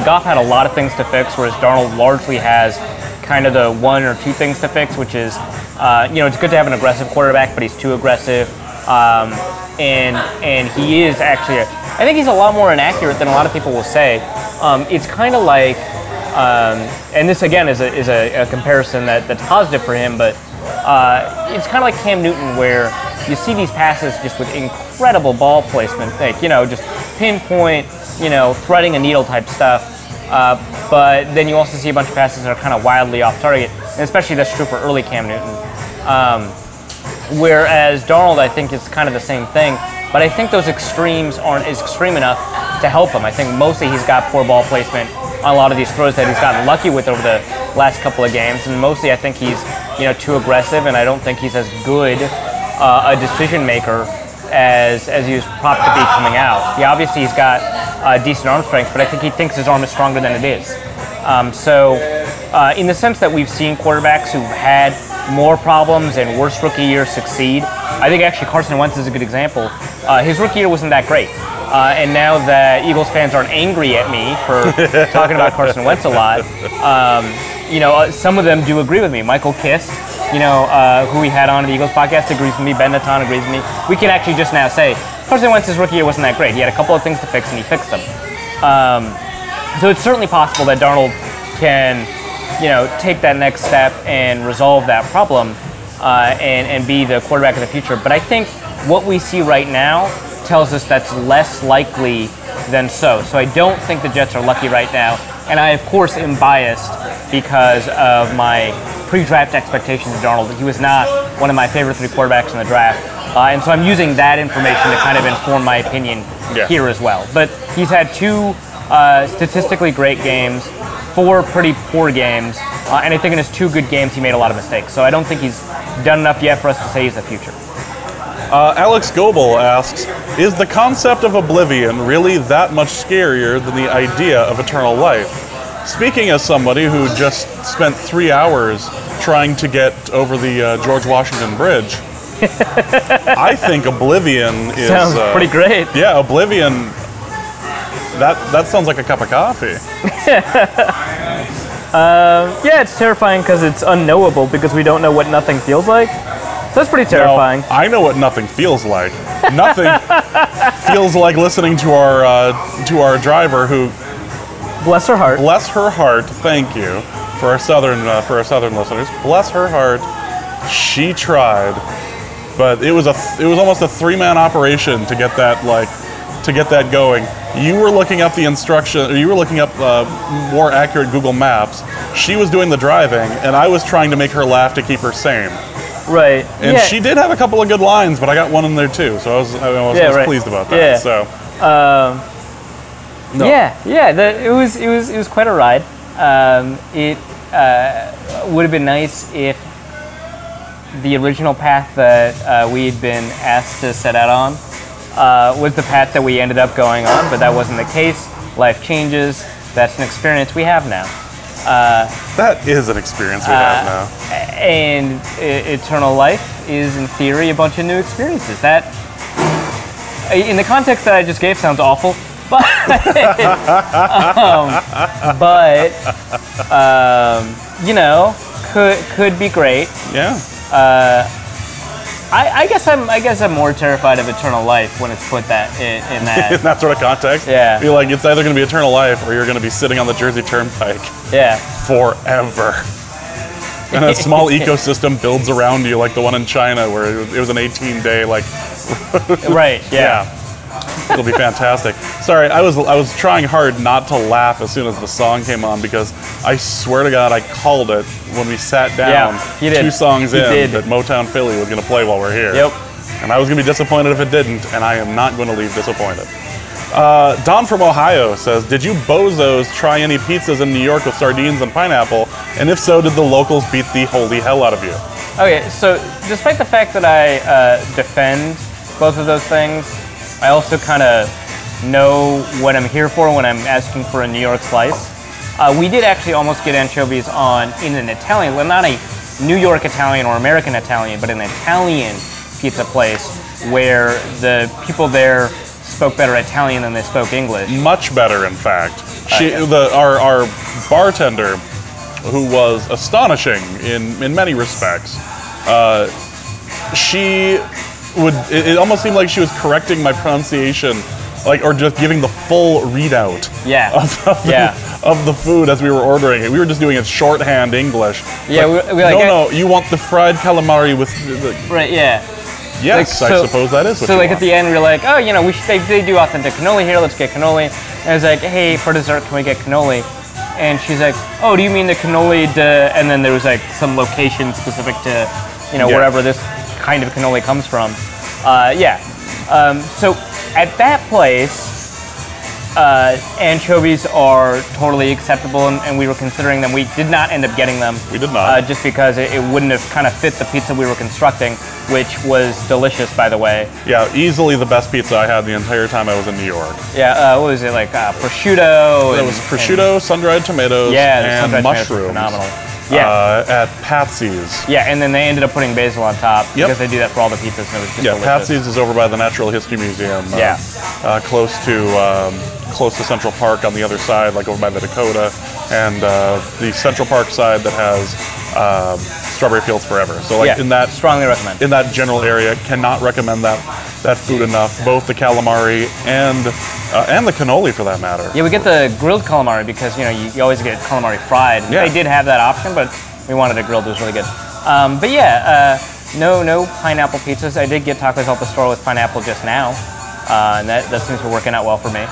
Goff had a lot of things to fix, whereas Darnold largely has kind of the one or two things to fix, which is, you know, it's good to have an aggressive quarterback, but he's too aggressive, and he is actually, I think he's a lot more inaccurate than a lot of people will say. It's kind of like, and this again is a comparison that's positive for him, but it's kind of like Cam Newton, where you see these passes just with incredible ball placement, like, you know, just pinpoint, you know, threading a needle type stuff. But then you also see a bunch of passes that are kind of wildly off target, and especially that's true for early Cam Newton. Whereas Darnold, I think, is kind of the same thing, but I think those extremes aren't as extreme enough to help him. I think mostly he's got poor ball placement on a lot of these throws that he's gotten lucky with over the last couple of games, and mostly I think he's, you know, too aggressive, and I don't think he's as good a decision maker as he was propped to be coming out. Yeah, obviously he's got decent arm strength, but I think he thinks his arm is stronger than it is. So in the sense that we've seen quarterbacks who've had more problems and worse rookie years succeed, I think actually Carson Wentz is a good example. His rookie year wasn't that great. And now that Eagles fans aren't angry at me for talking about Carson Wentz a lot, you know, some of them do agree with me. Michael Kist, you know, who we had on the Eagles podcast, agrees with me. Ben Natan agrees with me. We can actually just now say Carson Wentz's rookie year wasn't that great. He had a couple of things to fix, and he fixed them. So it's certainly possible that Darnold can, you know, take that next step and resolve that problem. and be the quarterback of the future. But I think what we see right now tells us that's less likely than so. So I don't think the Jets are lucky right now. And I, of course, am biased because of my pre-draft expectations of Darnold. He was not one of my favorite 3 quarterbacks in the draft. And so I'm using that information to kind of inform my opinion here as well. But he's had 2 statistically great games, 4 pretty poor games, and I think in his 2 good games he made a lot of mistakes. So I don't think he's done enough yet for us to say he's the future. Alex Goebel asks, is the concept of oblivion really that much scarier than the idea of eternal life? Speaking as somebody who just spent 3 hours trying to get over the George Washington Bridge, I think oblivion is... Sounds pretty great. Yeah, oblivion, that sounds like a cup of coffee. Yeah, it's terrifying because it's unknowable because we don't know what nothing feels like. So that's pretty terrifying. Now, I know what nothing feels like. Nothing feels like listening to our driver who... Bless her heart. Bless her heart, thank you, for our southern listeners. Bless her heart. She tried, but it was almost a 3-man operation to get that going. You were looking up the instruction, or you were looking up more accurate Google Maps. She was doing the driving, and I was trying to make her laugh to keep her sane. Right. And she did have a couple of good lines, but I got one in there too, so I was pleased about that. Yeah. So. No. It was quite a ride. It would have been nice if the original path that we had been asked to set out on was the path that we ended up going on, but that wasn't the case. Life changes. That's an experience we have now. That is an experience we have now. And eternal life is, in theory, a bunch of new experiences. That, in the context that I just gave, sounds awful. But could be great. Yeah. I guess I'm more terrified of eternal life when it's put that in that in that sort of context. Yeah. You're like, it's either going to be eternal life or you're going to be sitting on the Jersey Turnpike. Yeah. Forever. And a small ecosystem builds around you, like the one in China, where it was an 18-day Right. Yeah. It'll be fantastic. Sorry, I was trying hard not to laugh as soon as the song came on because I swear to God I called it when we sat down 2 songs in that Motown Philly was going to play while we're here. Yep. And I was going to be disappointed if it didn't, and I am not going to leave disappointed. Don from Ohio says, did you bozos try any pizzas in New York with sardines and pineapple? And if so, did the locals beat the holy hell out of you? Okay, so despite the fact that I defend both of those things, I also kind of know what I'm here for when I'm asking for a New York slice. We did actually almost get anchovies in an Italian, well, not a New York Italian or American Italian, but an Italian pizza place where the people there spoke better Italian than they spoke English. Much better, in fact. Our bartender, who was astonishing in many respects, it almost seemed like she was correcting my pronunciation, or just giving the full readout of the food as we were ordering it. We were just doing it shorthand English. Yeah, no, you want the fried calamari with right, yeah. Yes, I suppose that is what you want. At the end, we're like, oh, they do authentic cannoli here, let's get cannoli. And I was like, hey, for dessert, can we get cannoli? And she's like, oh, do you mean the cannoli and then there was some location specific to, wherever this kind of cannoli comes from. So at that place, anchovies are totally acceptable, and we were considering them. We did not end up getting them. We did not. Just because it wouldn't have kind of fit the pizza we were constructing, which was delicious, by the way. Yeah, easily the best pizza I had the entire time I was in New York. Yeah, what was it, prosciutto? It was prosciutto, sun-dried tomatoes, and mushrooms. Phenomenal. At Patsy's. Yeah, and then they ended up putting basil on top because they do that for all the pizzas, and it was just delicious. Patsy's is over by the Natural History Museum. Close to Central Park on the other side, over by the Dakota, and the Central Park side that has Strawberry Fields Forever. So in that, strongly recommend. In that general area, cannot recommend that food enough. Both the calamari and the cannoli, for that matter. Yeah, we get the grilled calamari because you always get calamari fried. Yeah. They did have that option, but we wanted it grilled. It was really good. But yeah, no pineapple pizzas. I did get tacos off the store with pineapple just now, and that seems to be working out well for me.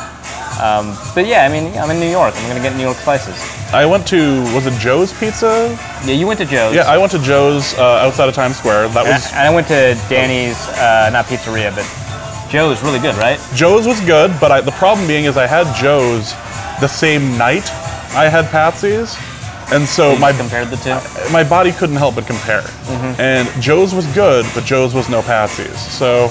But yeah, I mean, I'm in New York. I'm gonna get New York slices. I went to, was it Joe's Pizza? Yeah, you went to Joe's. Yeah, I went to Joe's outside of Times Square. That was. And I went to Danny's, not pizzeria, but Joe's. Really good, right? Joe's was good, but the problem being is I had Joe's the same night I had Patsy's, and so compared the two. My body couldn't help but compare. And Joe's was good, but Joe's was no Patsy's. So.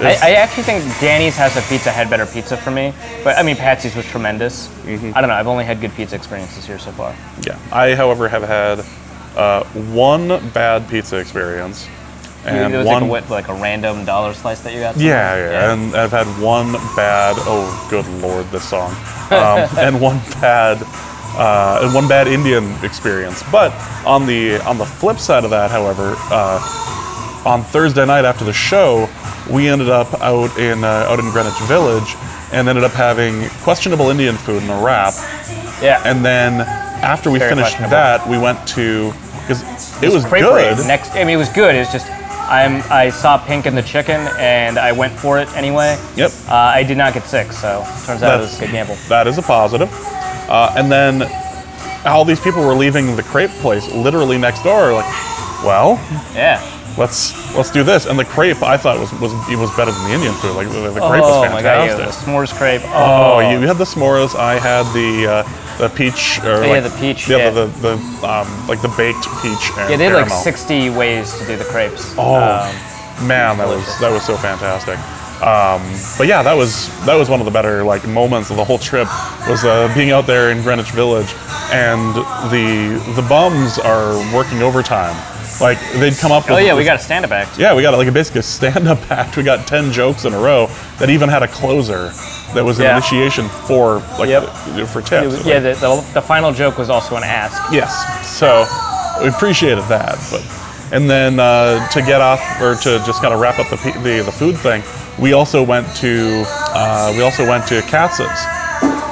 I actually think Danny's House of Pizza had better pizza for me, but I mean Patsy's was tremendous. I don't know, I've only had good pizza experiences here so far. Yeah, I, however, have had one bad pizza experience, and it was like a random dollar slice that you got. Yeah, and I've had one bad. Oh, good lord, this song, and one bad Indian experience. But on the flip side of that, however, on Thursday night after the show, we ended up out in Greenwich Village and ended up having questionable Indian food in a wrap. Yeah. And then after we finished that, we went to, because it was good. It was good. It was just, I saw pink in the chicken and I went for it anyway. Yep. I did not get sick, so turns out it was a good gamble. That is a positive. And then all these people were leaving the crepe place literally next door. Like, well. Yeah. Let's do this. And the crepe I thought was better than the Indian food. Like the crepe was fantastic. Oh my god, yeah, the s'mores crepe. Oh, you had the s'mores. I had the peach. The peach. Yeah, the like the baked peach. And they had caramel. like 60 ways to do the crepes. Oh man, that was so fantastic. But yeah, that was one of the better like moments of the whole trip was being out there in Greenwich Village, and the bums are working overtime. Like they'd come up with. Oh yeah, we got a stand-up act. Yeah, we got like basically a stand-up act. We got 10 jokes in a row that even had a closer that was an initiation for for tips. The final joke was also an ask. Yes, so we appreciated that. And then to get off or to just kind of wrap up the food thing, we also went to Katz's.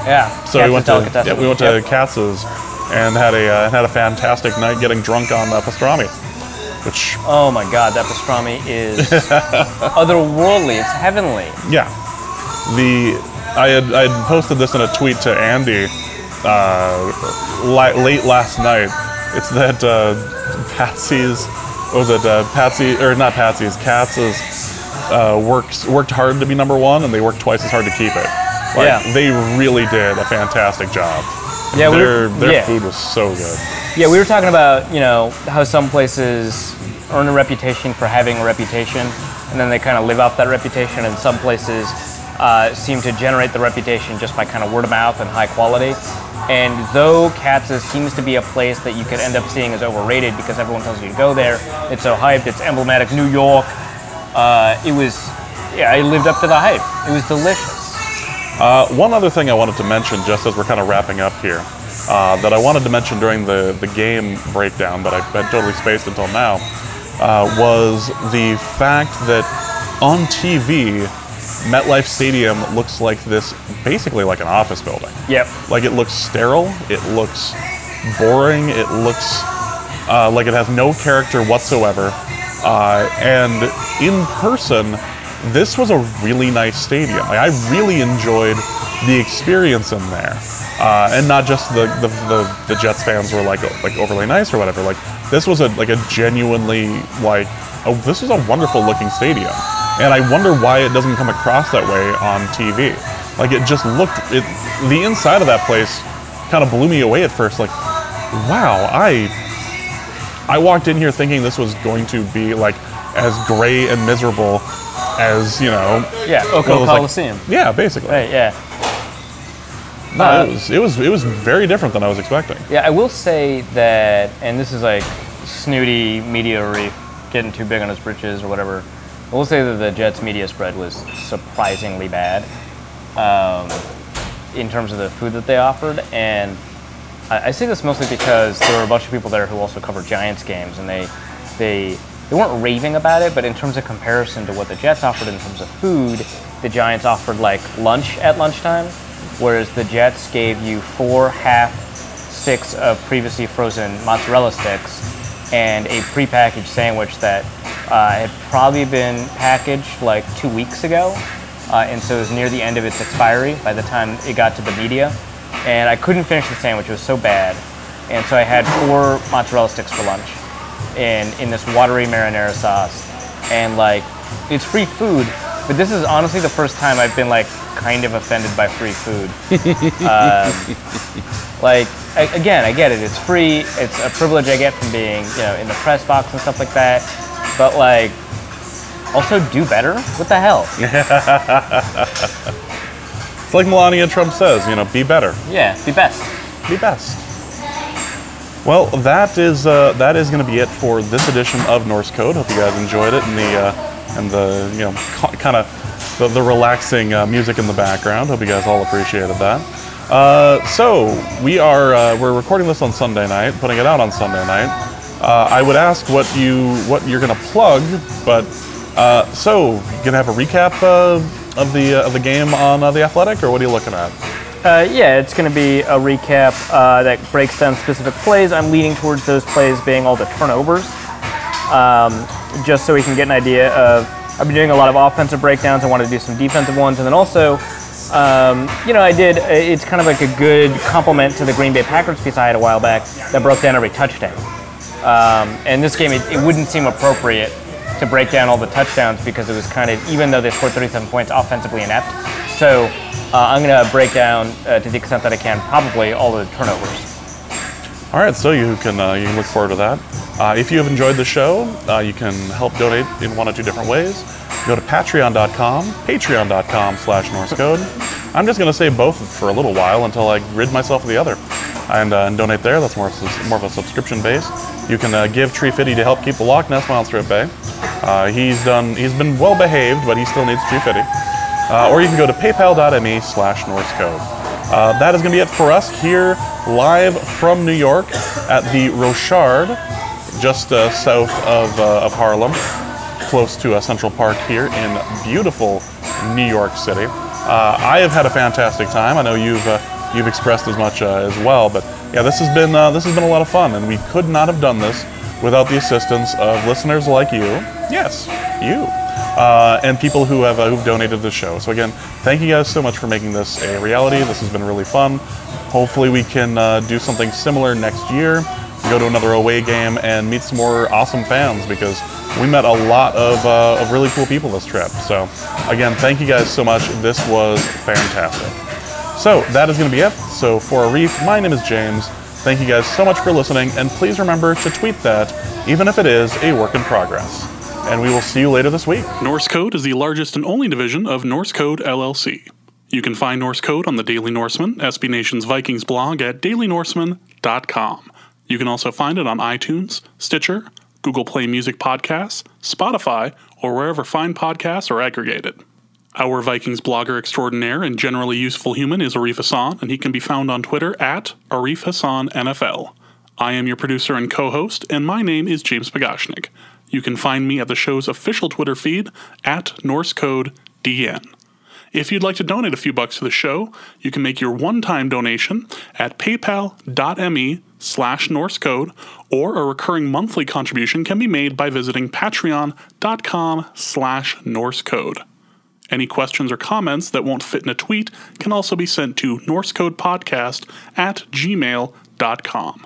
Yeah. So we went to Katz's and had a fantastic night getting drunk on pastrami. Which, oh my god, that pastrami is otherworldly. It's heavenly. Yeah. I had posted this in a tweet to Andy late last night. It's that Patsy's, Katz's worked hard to be number one, and they worked twice as hard to keep it. They really did a fantastic job. Yeah, their food was so good. Yeah, we were talking about, how some places earn a reputation for having a reputation, and then they kind of live off that reputation, and some places seem to generate the reputation just by kind of word of mouth and high quality. And though Katz's seems to be a place that you could end up seeing as overrated because everyone tells you to go there, it's so hyped, it's emblematic, New York, it lived up to the hype. It was delicious. One other thing I wanted to mention, just as we're kind of wrapping up here, that I wanted to mention during the game breakdown, but I had totally spaced until now, was the fact that on TV, MetLife Stadium looks like this, basically like an office building. Yep. Like it looks sterile, it looks boring, it looks like it has no character whatsoever. And in person, this was a really nice stadium. Like, I really enjoyed the experience in there, and not just the Jets fans were like overly nice or whatever. Like this was a genuinely this is a wonderful looking stadium, and I wonder why it doesn't come across that way on TV. Like it just looked the inside of that place kind of blew me away at first. Like, wow, I walked in here thinking this was going to be like as gray and miserable as, Oco Coliseum. Yeah, basically. Right, yeah. No, it was very different than I was expecting. Yeah, I will say that, and this is like snooty media reef getting too big on his britches or whatever. I will say that the Jets media spread was surprisingly bad in terms of the food that they offered, and I say this mostly because there were a bunch of people there who also covered Giants games, and they weren't raving about it, but in terms of comparison to what the Jets offered in terms of food, the Giants offered like lunch at lunchtime, whereas the Jets gave you 4 half sticks of previously frozen mozzarella sticks and a prepackaged sandwich that had probably been packaged like 2 weeks ago, and so it was near the end of its expiry by the time it got to the media, and I couldn't finish the sandwich. It was so bad, and so I had 4 mozzarella sticks for lunch in this watery marinara sauce, and like, it's free food, but this is honestly the first time I've been like kind of offended by free food. Like, again, I get it. It's free. It's a privilege I get from being, in the press box and stuff like that. But like, also do better. What the hell? It's like Melania Trump says, be better. Yeah, be best. Be best. Well, that is going to be it for this edition of Norse Code. Hope you guys enjoyed it and the kind of the relaxing music in the background. Hope you guys all appreciated that. So we're recording this on Sunday night, putting it out on Sunday night. I would ask what you're going to plug, but so you gonna have a recap of the game on The Athletic, or what are you looking at? Yeah, it's going to be a recap that breaks down specific plays. I'm leaning towards those plays being all the turnovers, just so we can get an idea of. I've been doing a lot of offensive breakdowns. I wanted to do some defensive ones, and then also, I did. It's kind of like a good complement to the Green Bay Packers piece I had a while back that broke down every touchdown. And this game, it wouldn't seem appropriate to break down all the touchdowns because it was kind of, even though they scored 37 points, offensively inept. So I'm going to break down, to the extent that I can, probably all the turnovers. All right, so you can look forward to that. If you have enjoyed the show, you can help donate in one of 2 different ways. Go to patreon.com/NorseCode. I'm just going to say both for a little while until I rid myself of the other. And donate there. That's more of a subscription base. You can give Tree Fitty to help keep the Loch Ness Monster at bay. He's been well behaved, but he still needs Tree Fitty. Or you can go to paypal.me/NorseCode. That is going to be it for us here live from New York at the Rochard, just south of Harlem, close to Central Park here in beautiful New York City. I have had a fantastic time. I know you've expressed as much as well, but yeah, this has been a lot of fun, and we could not have done this without the assistance of listeners like you. Yes, you. And people who've donated to the show. So again, thank you guys so much for making this a reality. This has been really fun. Hopefully we can do something similar next year, go to another away game and meet some more awesome fans, because we met a lot of really cool people this trip. So again, thank you guys so much. This was fantastic. So that is going to be it. So for Arif, my name is James. Thank you guys so much for listening, and please remember to tweet that, even if it is a work in progress. And we will see you later this week. Norse Code is the largest and only division of Norse Code LLC. You can find Norse Code on the Daily Norseman, SB Nation's Vikings blog at dailynorseman.com. You can also find it on iTunes, Stitcher, Google Play Music Podcasts, Spotify, or wherever fine podcasts are aggregated. Our Vikings blogger extraordinaire and generally useful human is Arif Hassan, and he can be found on Twitter at Arif Hassan NFL. I am your producer and co-host, and my name is James Pagashnik. You can find me at the show's official Twitter feed at NorseCodeDN. If you'd like to donate a few bucks to the show, you can make your one-time donation at paypal.me/NorseCode, or a recurring monthly contribution can be made by visiting patreon.com/NorseCode. Any questions or comments that won't fit in a tweet can also be sent to norsecodepodcast@gmail.com.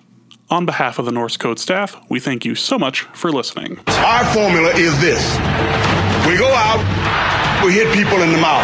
On behalf of the Norse Code staff, we thank you so much for listening. Our formula is this. We go out, we hit people in the mouth.